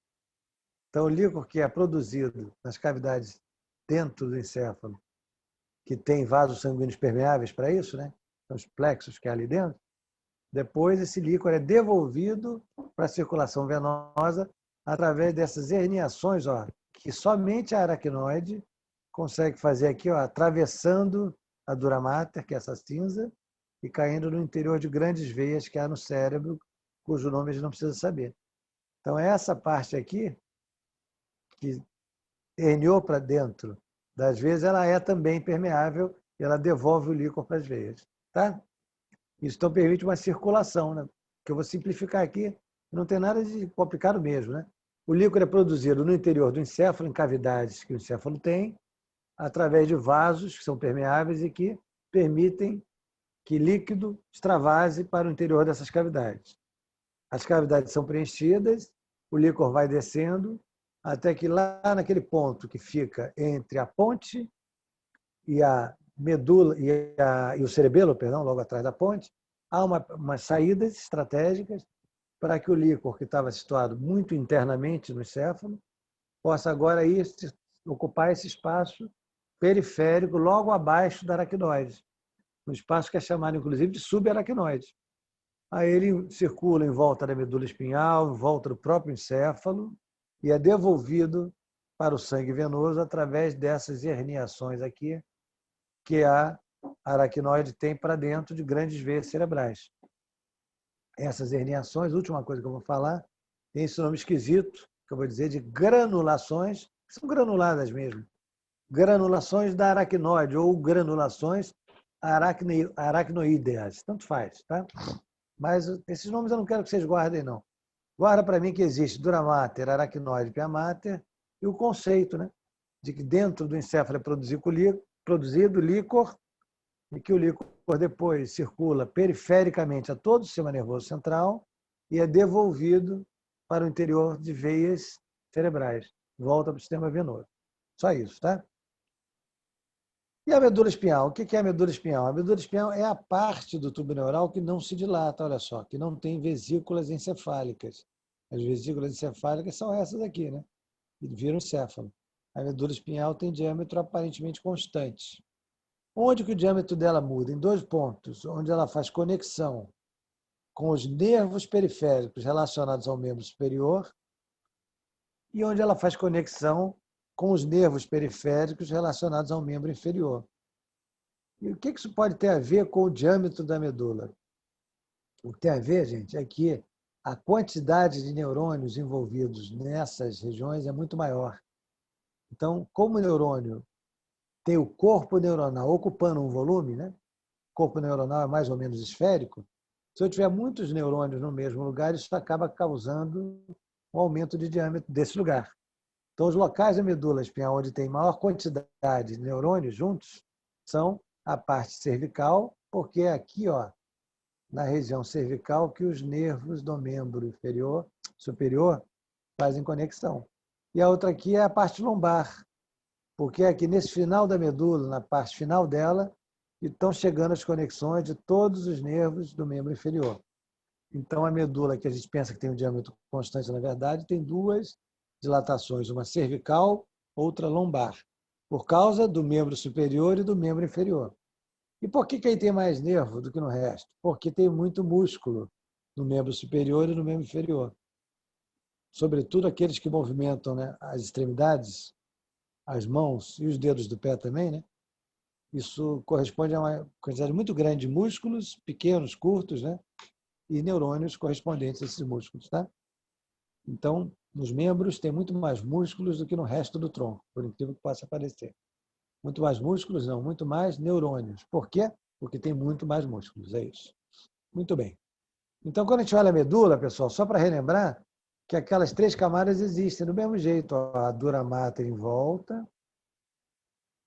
Então, o líquor que é produzido nas cavidades dentro do encéfalo, que tem vasos sanguíneos permeáveis para isso, né? São os plexos que há ali dentro, depois esse líquor é devolvido para a circulação venosa através dessas herniações, ó, que somente a aracnoide consegue fazer aqui, ó, atravessando a dura mater, que é essa cinza, e caindo no interior de grandes veias que há no cérebro, cujo nome a gente não precisa saber. Então, essa parte aqui, que herniou para dentro das veias, ela é também permeável e ela devolve o líquor para as veias. Tá? Isso então permite uma circulação, né? Que eu vou simplificar aqui, não tem nada de complicado mesmo. Né? O líquor é produzido no interior do encéfalo, em cavidades que o encéfalo tem, através de vasos que são permeáveis e que permitem que líquido extravase para o interior dessas cavidades. As cavidades são preenchidas, o líquor vai descendo, até que lá naquele ponto que fica entre a ponte e a medula e o cerebelo, perdão, logo atrás da ponte, há umas saídas estratégicas para que o líquor, que estava situado muito internamente no encéfalo, possa agora ir ocupar esse espaço periférico logo abaixo da aracnoide, um espaço que é chamado, inclusive, de subaracnoide. Aí ele circula em volta da medula espinhal, em volta do próprio encéfalo e é devolvido para o sangue venoso através dessas herniações aqui que a aracnoide tem para dentro de grandes veias cerebrais. Essas herniações, última coisa que eu vou falar, tem esse nome esquisito, que eu vou dizer, de granulações, que são granuladas mesmo. Granulações da aracnoide ou granulações aracnoídeas, tanto faz, tá? Mas esses nomes eu não quero que vocês guardem, não. Guarda para mim que existe dura mater, aracnoide, pia mater, e o conceito, né, de que dentro do encéfalo é produzido líquor, e que o líquor depois circula perifericamente a todo o sistema nervoso central e é devolvido para o interior de veias cerebrais, volta para o sistema venoso. Só isso, tá? E a medula espinhal? O que é a medula espinhal? A medula espinhal é a parte do tubo neural que não se dilata, olha só, que não tem vesículas encefálicas. As vesículas encefálicas são essas aqui, né? E viram encéfalo. A medula espinhal tem diâmetro aparentemente constante. Onde que o diâmetro dela muda? Em dois pontos, onde ela faz conexão com os nervos periféricos relacionados ao membro superior e onde ela faz conexão com os nervos periféricos relacionados ao membro inferior. E o que isso pode ter a ver com o diâmetro da medula? O que tem a ver, gente, é que a quantidade de neurônios envolvidos nessas regiões é muito maior. Então, como o neurônio tem o corpo neuronal ocupando um volume, né? O corpo neuronal é mais ou menos esférico, se eu tiver muitos neurônios no mesmo lugar, isso acaba causando um aumento de diâmetro desse lugar. Então, os locais da medula espinhal onde tem maior quantidade de neurônios juntos são a parte cervical, porque é aqui, ó, na região cervical, que os nervos do membro superior fazem conexão. E a outra aqui é a parte lombar, porque é aqui nesse final da medula, na parte final dela, estão chegando as conexões de todos os nervos do membro inferior. Então, a medula, que a gente pensa que tem um diâmetro constante, na verdade, tem duas dilatações, uma cervical, outra lombar, por causa do membro superior e do membro inferior. E por que aí tem mais nervo do que no resto? Porque tem muito músculo no membro superior e no membro inferior. Sobretudo aqueles que movimentam, né, as extremidades, as mãos e os dedos do pé também, né? Isso corresponde a uma quantidade muito grande de músculos, pequenos, curtos, né? E neurônios correspondentes a esses músculos, tá? Então, nos membros tem muito mais músculos do que no resto do tronco, por incrível que possa parecer. Muito mais músculos, não, muito mais neurônios. Por quê? Porque tem muito mais músculos, é isso. Muito bem. Então, quando a gente olha a medula, pessoal, só para relembrar que aquelas três camadas existem do mesmo jeito. A dura mater em volta,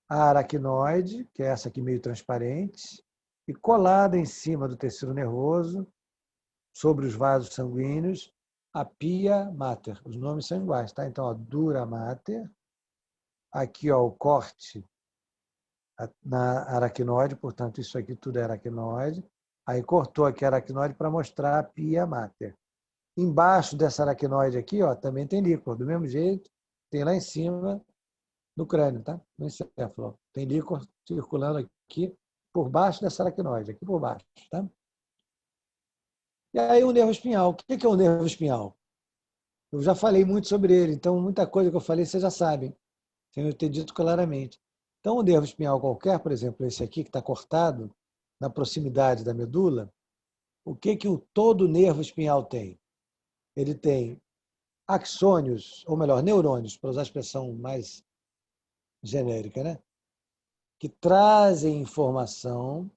a aracnoide, que é essa aqui meio transparente, e colada em cima do tecido nervoso, sobre os vasos sanguíneos, a pia mater. Os nomes são iguais, tá? Então, a dura mater, aqui ó, o corte na aracnoide, portanto, isso aqui tudo é aracnoide. Aí cortou aqui a aracnoide para mostrar a pia mater. Embaixo dessa aracnoide aqui, ó, também tem líquor, do mesmo jeito, tem lá em cima no crânio, tá? No encéfalo. Tem líquor circulando aqui por baixo dessa aracnoide, aqui por baixo, tá? E aí o nervo espinhal. O que é o nervo espinhal? Eu já falei muito sobre ele, então muita coisa que eu falei vocês já sabem, sem eu ter dito claramente. Então, um nervo espinhal qualquer, por exemplo, esse aqui que está cortado, na proximidade da medula, o que que todo nervo espinhal tem? Ele tem axônios, ou melhor, neurônios, para usar a expressão mais genérica, né? Que trazem informação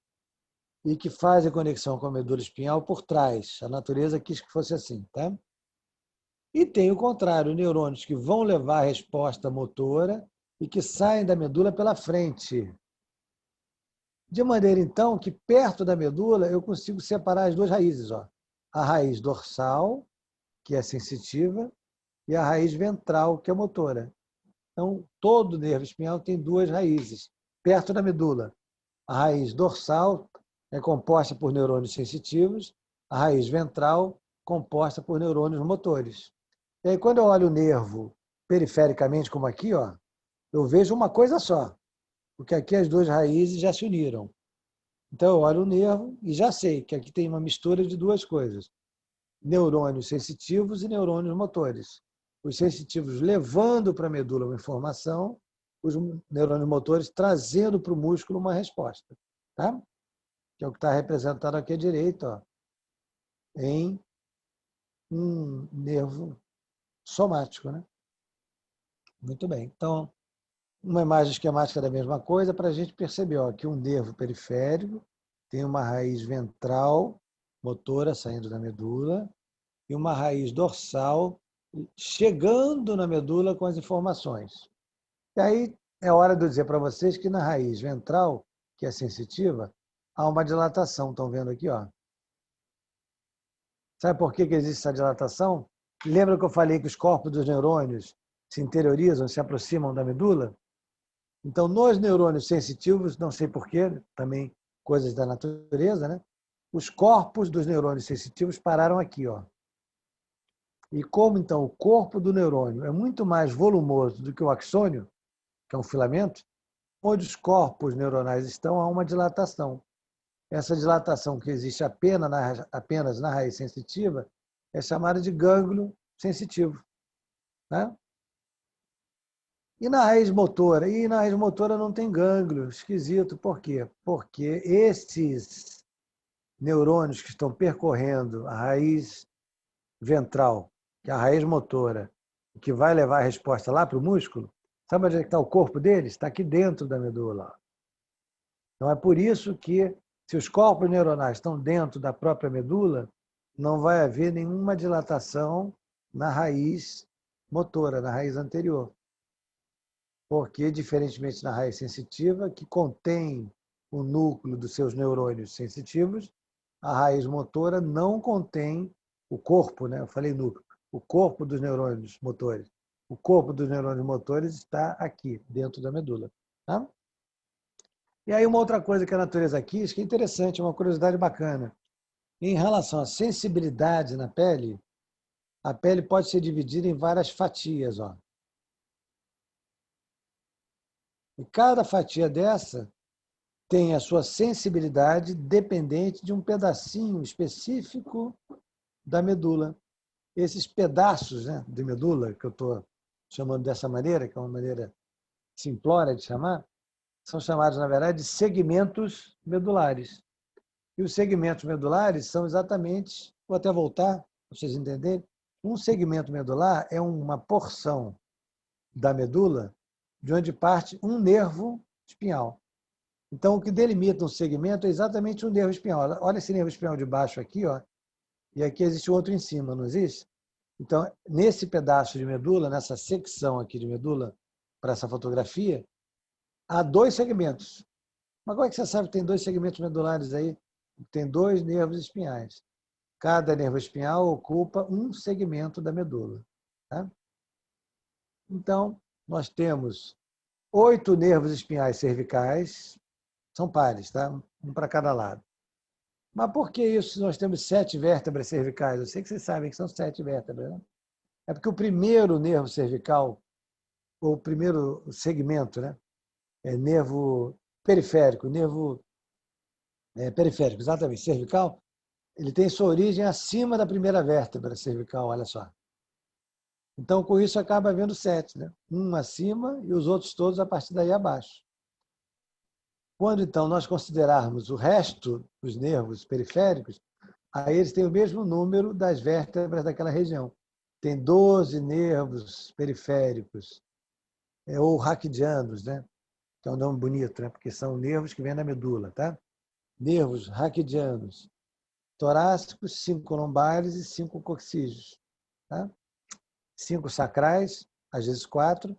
e que fazem conexão com a medula espinhal por trás. A natureza quis que fosse assim, tá? E tem o contrário, neurônios que vão levar a resposta motora e que saem da medula pela frente. De maneira, então, que perto da medula eu consigo separar as duas raízes. Ó. A raiz dorsal, que é sensitiva, e a raiz ventral, que é motora. Então, todo nervo espinhal tem duas raízes, perto da medula. A raiz dorsal é composta por neurônios sensitivos, a raiz ventral composta por neurônios motores. E aí, quando eu olho o nervo perifericamente, como aqui, ó, eu vejo uma coisa só, porque aqui as duas raízes já se uniram. Então, eu olho o nervo e já sei que aqui tem uma mistura de duas coisas: neurônios sensitivos e neurônios motores. Os sensitivos levando para a medula uma informação, os neurônios motores trazendo para o músculo uma resposta. Tá? Que é o que está representado aqui à direita, ó, em um nervo somático. Né? Muito bem. Então, uma imagem esquemática da mesma coisa para a gente perceber ó, que um nervo periférico tem uma raiz ventral motora saindo da medula e uma raiz dorsal chegando na medula com as informações. E aí é hora de eu dizer para vocês que na raiz ventral, que é sensitiva, há uma dilatação. Estão vendo aqui? Ó. Sabe por que existe essa dilatação? Lembra que eu falei que os corpos dos neurônios se interiorizam, se aproximam da medula? Então, nos neurônios sensitivos, não sei porquê, também coisas da natureza, né? Os corpos dos neurônios sensitivos pararam aqui. Ó. E como, então, o corpo do neurônio é muito mais volumoso do que o axônio, que é um filamento, onde os corpos neuronais estão, há uma dilatação. Essa dilatação que existe apenas na raiz sensitiva é chamada de gânglio sensitivo. Né? E na raiz motora? E na raiz motora não tem gânglio. Esquisito. Por quê? Porque esses neurônios que estão percorrendo a raiz ventral, que é a raiz motora, que vai levar a resposta lá para o músculo, sabe onde é que está o corpo deles? Está aqui dentro da medula. Então é por isso que, se os corpos neuronais estão dentro da própria medula, não vai haver nenhuma dilatação na raiz motora, na raiz anterior. Porque, diferentemente na raiz sensitiva, que contém o núcleo dos seus neurônios sensitivos, a raiz motora não contém o corpo, né? Eu falei núcleo, o corpo dos neurônios motores. O corpo dos neurônios motores está aqui, dentro da medula. Tá? E aí uma outra coisa que a natureza quis, que é interessante, uma curiosidade bacana. Em relação à sensibilidade na pele, a pele pode ser dividida em várias fatias. Ó. E cada fatia dessa tem a sua sensibilidade dependente de um pedacinho específico da medula. Esses pedaços, né, de medula, que eu estou chamando dessa maneira, que é uma maneira simplória de chamar, são chamados, na verdade, de segmentos medulares. E os segmentos medulares são exatamente, vou até voltar, para vocês entenderem, um segmento medular é uma porção da medula de onde parte um nervo espinhal. Então, o que delimita um segmento é exatamente um nervo espinhal. Olha esse nervo espinhal de baixo aqui, ó, e aqui existe outro em cima, não existe? Então, nesse pedaço de medula, nessa secção aqui de medula, para essa fotografia, há dois segmentos. Mas como é que você sabe que tem dois segmentos medulares aí? Tem dois nervos espinhais. Cada nervo espinhal ocupa um segmento da medula. Tá? Então, nós temos 8 nervos espinhais cervicais, são pares, tá? Um para cada lado. Mas por que isso? Nós temos 7 vértebras cervicais. Eu sei que vocês sabem que são 7 vértebras. Né? É porque o primeiro nervo cervical, ou o primeiro segmento, né? É nervo periférico, periférico, exatamente, cervical, ele tem sua origem acima da primeira vértebra cervical, olha só. Então, com isso, acaba havendo 7, né? Um acima e os outros todos a partir daí abaixo. Quando, então, nós considerarmos o resto dos nervos periféricos, aí eles têm o mesmo número das vértebras daquela região. Tem 12 nervos periféricos, ou raquidianos, né? Que é um nome bonito, né? Porque são nervos que vêm da medula, tá? Nervos raquidianos, torácicos, 5 lombares e 5 coxígeos, tá? 5 sacrais, às vezes 4,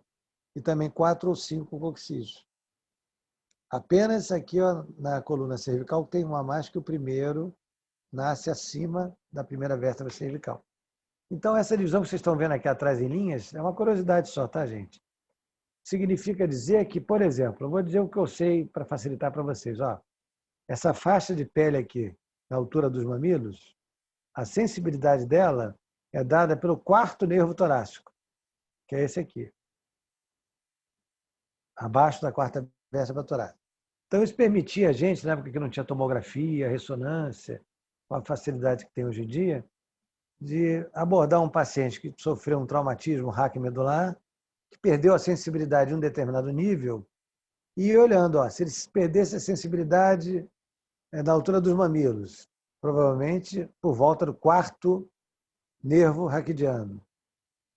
e também 4 ou 5 coxígeos. Apenas aqui, ó, na coluna cervical tem um a mais, que o primeiro nasce acima da primeira vértebra cervical. Então, essa divisão que vocês estão vendo aqui atrás em linhas é uma curiosidade só, tá, gente? Significa dizer que, por exemplo, eu vou dizer o que eu sei para facilitar para vocês. Ó, essa faixa de pele aqui, na altura dos mamilos, a sensibilidade dela é dada pelo quarto nervo torácico, que é esse aqui, abaixo da quarta vértebra torácica. Então, isso permitia a gente, na época que não tinha tomografia, ressonância, com a facilidade que tem hoje em dia, de abordar um paciente que sofreu um traumatismo, um hack medular, que perdeu a sensibilidade em um determinado nível, e ir olhando, ó, se ele perdesse a sensibilidade da altura dos mamilos, provavelmente por volta do quarto nervo raquidiano,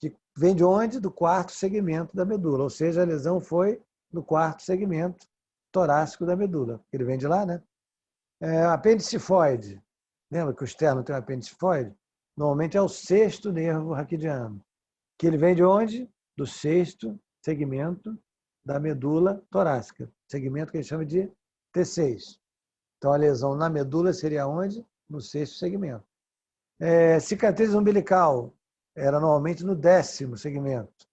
que vem de onde? Do quarto segmento da medula, ou seja, a lesão foi no quarto segmento torácico da medula. Ele vem de lá, né? Apêndice tifoide, lembra que o externo tem um apêndice tifoide? Normalmente é o sexto nervo raquidiano, que ele vem de onde? Do sexto segmento da medula torácica, segmento que a gente chama de T6. Então, a lesão na medula seria onde? No sexto segmento. Cicatriz umbilical era normalmente no 10º segmento.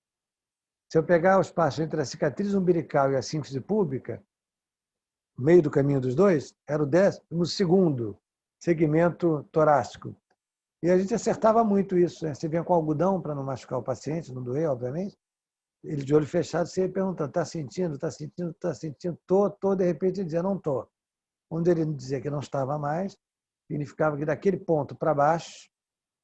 Se eu pegar o espaço entre a cicatriz umbilical e a sínfise púbica, meio do caminho dos dois, era o 12º segmento torácico. E a gente acertava muito isso, né? Você vinha com algodão para não machucar o paciente, não doer, obviamente. Ele de olho fechado, você ia perguntando, está sentindo, está sentindo, está sentindo? Tô, de repente ele dizia, não estou. Onde ele dizia que não estava mais, significava que daquele ponto para baixo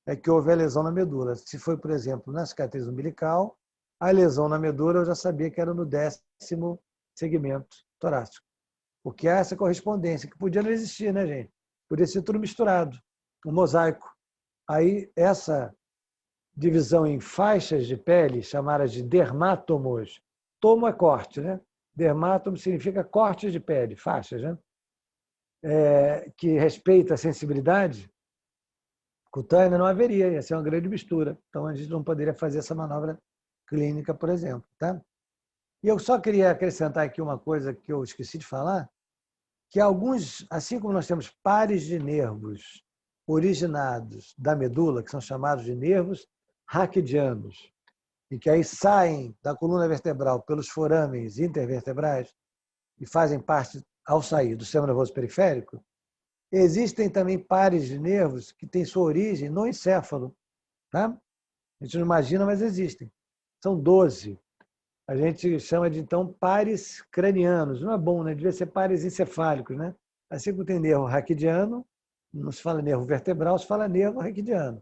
é que houve a lesão na medula. Se foi, por exemplo, na cicatriz umbilical, a lesão na medula eu já sabia que era no 10º segmento torácico. Porque há essa correspondência, que podia não existir, né, gente? Podia ser tudo misturado, um mosaico. Aí, essa divisão em faixas de pele, chamadas de dermátomos, tomo é corte, né? Dermátomo significa cortes de pele, faixas, né? Que respeita a sensibilidade cutânea, não haveria, ia ser uma grande mistura. Então, a gente não poderia fazer essa manobra clínica, por exemplo. Tá? E eu só queria acrescentar aqui uma coisa que eu esqueci de falar, que alguns, assim como nós temos pares de nervos originados da medula, que são chamados de nervos raquidianos, e que aí saem da coluna vertebral pelos forames intervertebrais e fazem parte, ao sair, do sistema nervoso periférico, existem também pares de nervos que têm sua origem no encéfalo. Tá? A gente não imagina, mas existem. São 12. A gente chama de, então, pares cranianos. Não é bom, né? Devia ser pares encefálicos, né? Assim como tem nervo raquidiano, não se fala nervo vertebral, se fala nervo raquidiano.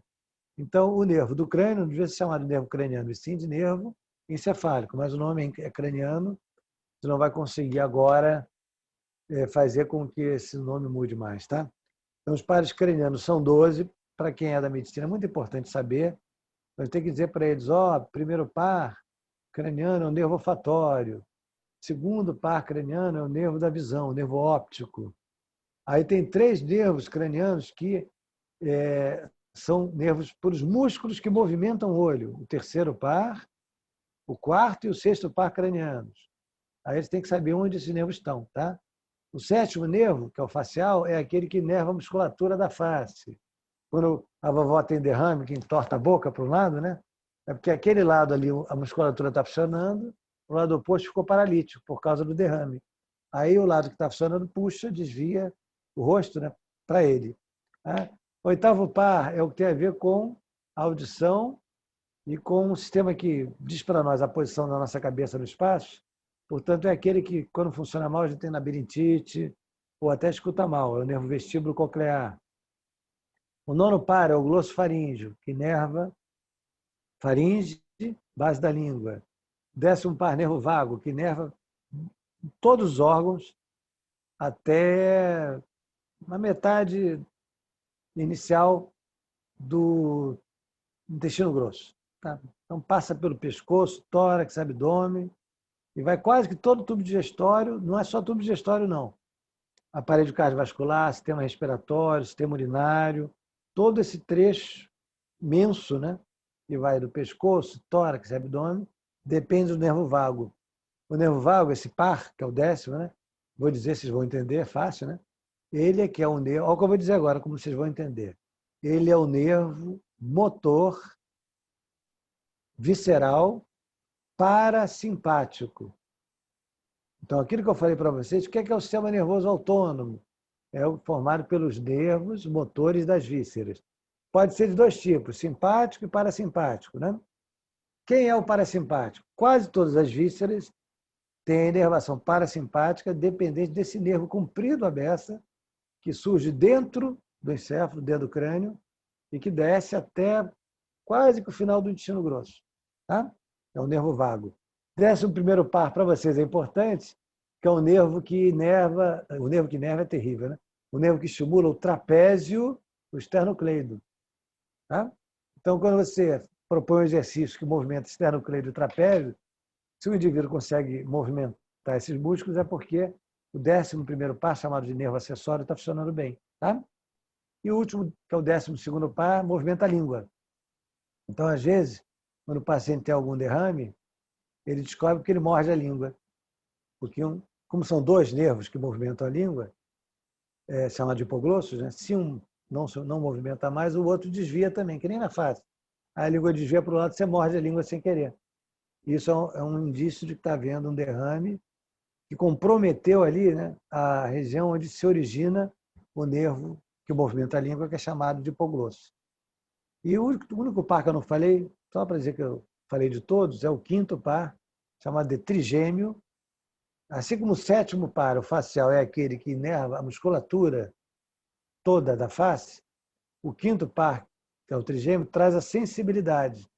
Então, o nervo do crânio não devia ser chamado de nervo craniano, e sim de nervo encefálico, mas o nome é craniano, você não vai conseguir agora fazer com que esse nome mude mais, tá? Então, os pares cranianos são 12, para quem é da medicina, é muito importante saber. Nós temos que dizer para eles, primeiro par craniano é o nervo olfatório, segundo par craniano é o nervo da visão, o nervo óptico. Aí tem 3 nervos cranianos que são nervos por os músculos que movimentam o olho. O terceiro par, o quarto e o sexto par cranianos. Aí eles têm que saber onde esses nervos estão, tá? O 7º nervo, que é o facial, é aquele que inerva a musculatura da face. Quando a vovó tem derrame, que entorta a boca para um lado, né? É porque aquele lado ali, a musculatura está funcionando, o lado oposto ficou paralítico por causa do derrame. Aí o lado que está funcionando puxa, desvia o rosto, né, para ele. O 8º par é o que tem a ver com a audição e com um sistema que diz para nós a posição da nossa cabeça no espaço. Portanto, é aquele que, quando funciona mal, a gente tem labirintite ou até escuta mal, é o nervo vestíbulo coclear. O 9º par é o glossofaríngeo, que inerva faringe base da língua. 10º par, nervo vago, que inerva todos os órgãos até a metade inicial do intestino grosso. Tá? Então, passa pelo pescoço, tórax, abdômen, e vai quase que todo o tubo digestório. Não é só tubo digestório, não. Aparelho cardiovascular, sistema respiratório, sistema urinário, todo esse trecho imenso, né, que vai do pescoço, tórax, abdômen, depende do nervo vago. O nervo vago, esse par, que é o 10º, né, vou dizer, vocês vão entender, é fácil, né? Ele é que é o nervo, olha o que eu vou dizer agora, como vocês vão entender. Ele é o nervo motor visceral parasimpático. Então, aquilo que eu falei para vocês, o que é o sistema nervoso autônomo? É formado pelos nervos motores das vísceras. Pode ser de dois tipos, simpático e parasimpático, né? Quem é o parasimpático? Quase todas as vísceras têm inervação parasimpática dependente desse nervo comprido à beça, que surge dentro do encéfalo, dentro do crânio, e que desce até quase que o final do intestino grosso. Tá? É o nervo vago. 11º par para vocês é importante, que é o nervo que inerva é terrível, né? O nervo que estimula o trapézio, o esternocleido. Tá? Então, quando você propõe um exercício que movimenta esternocleido e trapézio, se o indivíduo consegue movimentar esses músculos, é porque o 11º par, chamado de nervo acessório, está funcionando bem. Tá? E o último, que é o 12º par, movimenta a língua. Então, às vezes, quando o paciente tem algum derrame, ele descobre que ele morde a língua. Porque, como são dois nervos que movimentam a língua, chamado de hipoglossos, né? Se um não movimenta mais, o outro desvia também, que nem na face. A língua desvia para o lado, você morde a língua sem querer. Isso é um indício de que está havendo um derrame que comprometeu ali, né, a região onde se origina o nervo que movimenta a língua, que é chamado de hipoglosso. E o único par que eu não falei, só para dizer que eu falei de todos, é o 5º par, chamado de trigêmeo. Assim como o 7º par, o facial, é aquele que inerva a musculatura toda da face, o 5º par, que é o trigêmeo, traz a sensibilidade.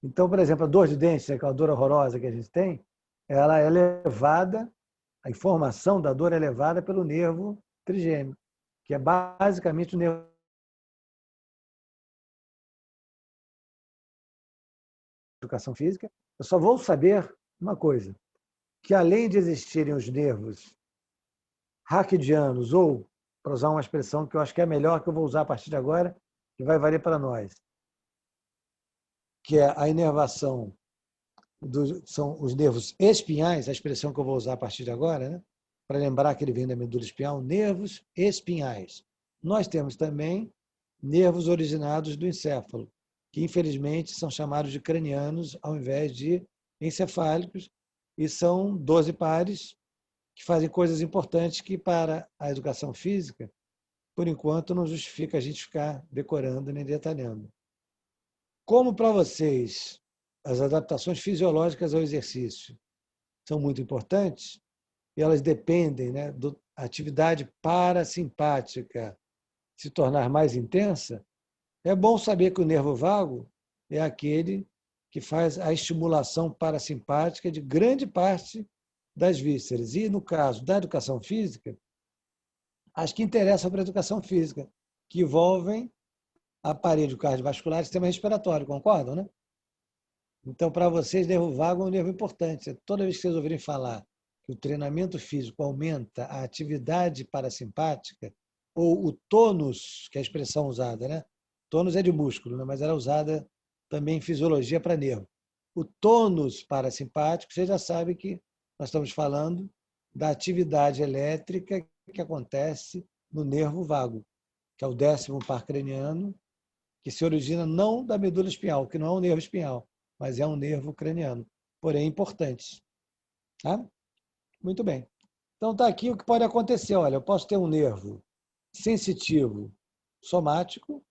Então, por exemplo, a dor de dente, aquela dor horrorosa que a gente tem, ela é levada, a informação da dor é levada pelo nervo trigêmeo, que é basicamente o nervo de educação física. Eu só vou saber uma coisa, que além de existirem os nervos raquidianos, ou, para usar uma expressão que eu acho que é a melhor que eu vou usar a partir de agora, que vai valer para nós, que é a inervação, são os nervos espinhais, a expressão que eu vou usar a partir de agora, né? Para lembrar que ele vem da medula espinhal, nervos espinhais. Nós temos também nervos originados do encéfalo, que infelizmente são chamados de cranianos ao invés de encefálicos, e são 12 pares que fazem coisas importantes que, para a educação física, por enquanto, não justifica a gente ficar decorando nem detalhando. Como para vocês as adaptações fisiológicas ao exercício são muito importantes, e elas dependem, né, da atividade parasimpática se tornar mais intensa, é bom saber que o nervo vago é aquele que faz a estimulação parasimpática de grande parte das vísceras. E, no caso da educação física, as que interessam para a educação física, que envolvem aparelho cardiovascular e sistema respiratório, concordam, né? Então, para vocês, nervo vago é um nervo importante. Toda vez que vocês ouvirem falar que o treinamento físico aumenta a atividade parasimpática, ou o tônus, que é a expressão usada, né? Tônus é de músculo, né? Mas era usada também em fisiologia para nervo. O tônus parasimpático, você já sabe que nós estamos falando da atividade elétrica que acontece no nervo vago, que é o 10º par craniano, que se origina não da medula espinhal, que não é um nervo espinhal, mas é um nervo craniano, porém importante. Tá? Muito bem. Então está aqui o que pode acontecer. Olha, eu posso ter um nervo sensitivo somático,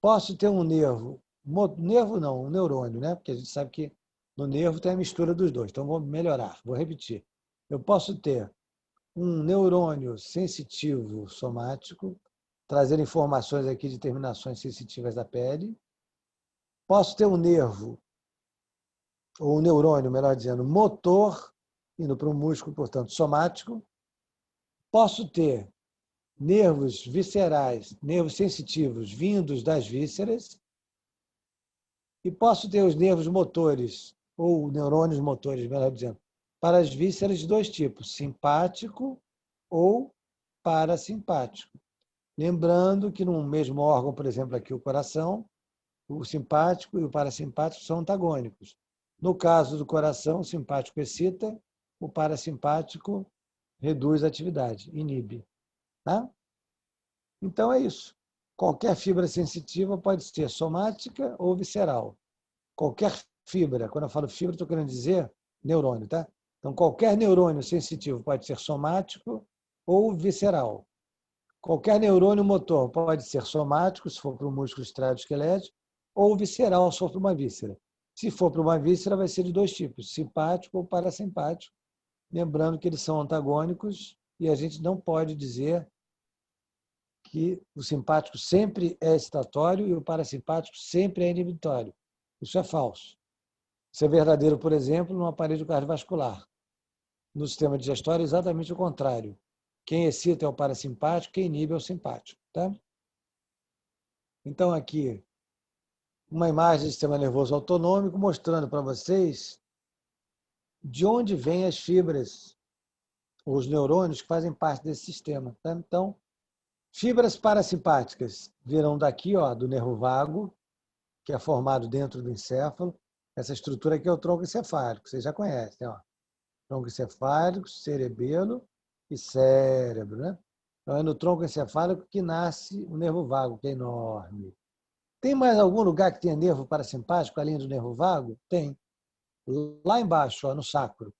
posso ter um um neurônio, né? Porque a gente sabe que no nervo tem a mistura dos dois. Então vou melhorar, vou repetir. Eu posso ter um neurônio sensitivo somático, trazer informações aqui de terminações sensitivas da pele. Posso ter um nervo ou neurônio, melhor dizendo, motor, indo para um músculo, portanto, somático. Posso ter nervos viscerais, nervos sensitivos vindos das vísceras, e posso ter os nervos motores, ou neurônios motores, melhor dizendo, para as vísceras de dois tipos, simpático ou parasimpático. Lembrando que no mesmo órgão, por exemplo, aqui o coração, o simpático e o parasimpático são antagônicos. No caso do coração, o simpático excita, o parasimpático reduz a atividade, inibe. Tá? Então é isso. Qualquer fibra sensitiva pode ser somática ou visceral. Qualquer fibra, quando eu falo fibra, estou querendo dizer neurônio, tá? Então, qualquer neurônio sensitivo pode ser somático ou visceral. Qualquer neurônio motor pode ser somático, se for para o músculo estriado-esquelético, ou visceral, se for para uma víscera. Se for para uma víscera, vai ser de dois tipos, simpático ou parasimpático. Lembrando que eles são antagônicos e a gente não pode dizer que o simpático sempre é excitatório e o parasimpático sempre é inibitório. Isso é falso. Isso é verdadeiro, por exemplo, no aparelho cardiovascular. No sistema digestório, é exatamente o contrário. Quem excita é o parasimpático, quem inibe é o simpático. Tá? Então, aqui, uma imagem do sistema nervoso autonômico mostrando para vocês de onde vêm as fibras, ou os neurônios que fazem parte desse sistema. Tá? Então, fibras parasimpáticas virão daqui, ó, do nervo vago, que é formado dentro do encéfalo. Essa estrutura aqui é o tronco encefálico, vocês já conhecem. Ó. Tronco encefálico, cerebelo e cérebro. Né? Então, é no tronco encefálico que nasce o nervo vago, que é enorme. Tem mais algum lugar que tenha nervo parasimpático, além do nervo vago? Tem. Lá embaixo, ó, no sacro,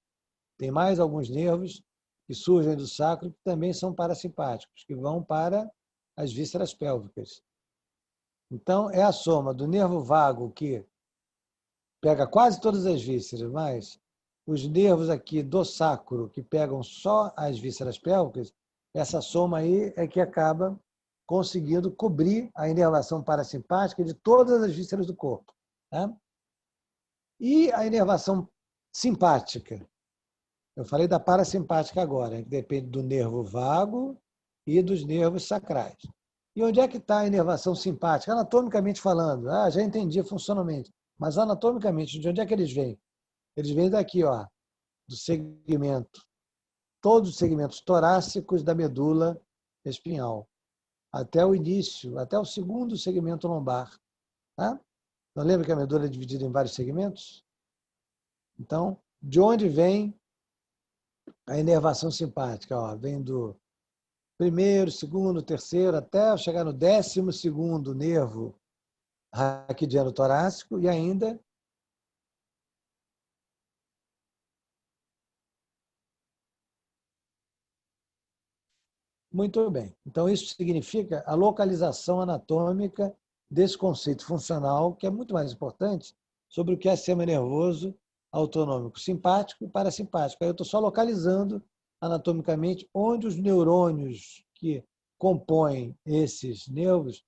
tem mais alguns nervos que surgem do sacro que também são parasimpáticos, que vão para as vísceras pélvicas. Então, é a soma do nervo vago, que pega quase todas as vísceras, mas os nervos aqui do sacro, que pegam só as vísceras pélvicas, essa soma aí é que acaba conseguindo cobrir a inervação parasimpática de todas as vísceras do corpo. Tá? E a inervação simpática? Eu falei da parasimpática agora, que depende do nervo vago e dos nervos sacrais. E onde é que está a inervação simpática? Anatomicamente falando, já entendi funcionalmente, mas anatomicamente, de onde é que eles vêm? Eles vêm daqui, ó, do segmento, todos os segmentos torácicos da medula espinhal, até o início, até o segundo segmento lombar. Tá? Não lembra que a medula é dividida em vários segmentos? Então, de onde vem a inervação simpática? Ó, vem do primeiro, segundo, terceiro, até chegar no 12º nervo raquidiano torácico e ainda muito bem. Então, isso significa a localização anatômica desse conceito funcional, que é muito mais importante sobre o que é sistema nervoso autonômico simpático e parasimpático. Aí eu estou só localizando anatomicamente onde os neurônios que compõem esses nervos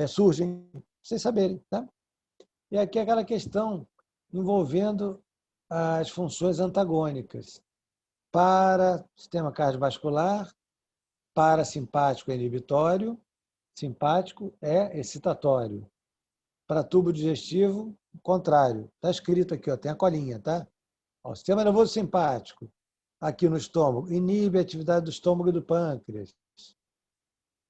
surgem, sem saberem. Tá? E aqui é aquela questão envolvendo as funções antagônicas. Para sistema cardiovascular, parasimpático é inibitório, simpático é excitatório. Para tubo digestivo, o contrário. Está escrito aqui, ó, tem a colinha, tá? Ó, o sistema nervoso simpático, aqui no estômago, inibe a atividade do estômago e do pâncreas.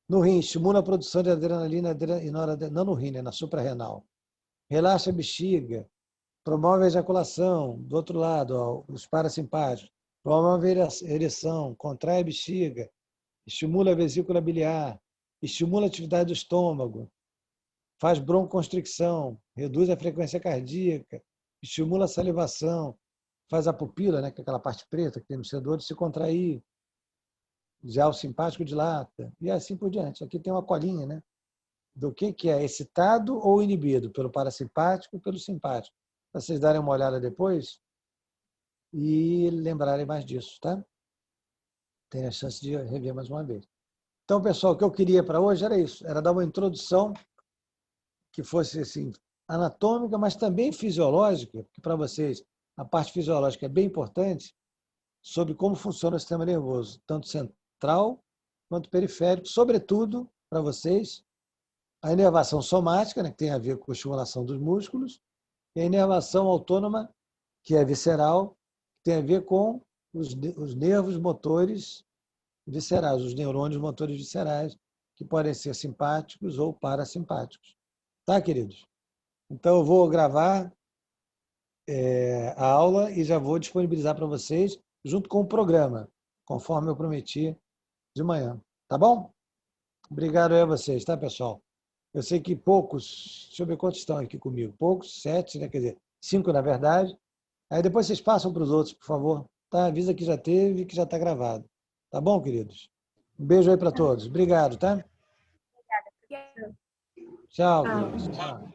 No rim, estimula a produção de adrenalina e noradrenalina, não no rim, né, na suprarrenal. Relaxa a bexiga, promove a ejaculação. Do outro lado, ó, os parasimpáticos, promove a ereção, contrai a bexiga, estimula a vesícula biliar, estimula a atividade do estômago, faz broncoconstricção, reduz a frequência cardíaca, estimula a salivação, faz a pupila, né, que é aquela parte preta que tem no sedor, se contrair, já o simpático dilata, e assim por diante. Aqui tem uma colinha, né, do que é excitado ou inibido, pelo parasimpático e pelo simpático. Para vocês darem uma olhada depois e lembrarem mais disso, tá? Tem a chance de rever mais uma vez. Então, pessoal, o que eu queria para hoje era isso, era dar uma introdução que fosse assim, anatômica, mas também fisiológica, porque para vocês a parte fisiológica é bem importante, sobre como funciona o sistema nervoso, tanto central quanto periférico, sobretudo para vocês, a inervação somática, né, que tem a ver com a estimulação dos músculos, e a inervação autônoma, que é visceral, que tem a ver com os nervos motores viscerais, os neurônios motores viscerais, que podem ser simpáticos ou parasimpáticos. Tá, queridos? Então, eu vou gravar a aula e já vou disponibilizar para vocês, junto com o programa, conforme eu prometi de manhã. Tá bom? Obrigado aí a vocês, tá, pessoal? Eu sei que poucos, deixa eu ver quantos estão aqui comigo. Poucos, 7, né? Quer dizer, 5 na verdade. Aí depois vocês passam para os outros, por favor. Tá? Avisa que já teve e que já está gravado. Tá bom, queridos? Um beijo aí para todos. Obrigado, tá? Obrigada. Tchau, queridos. Tchau.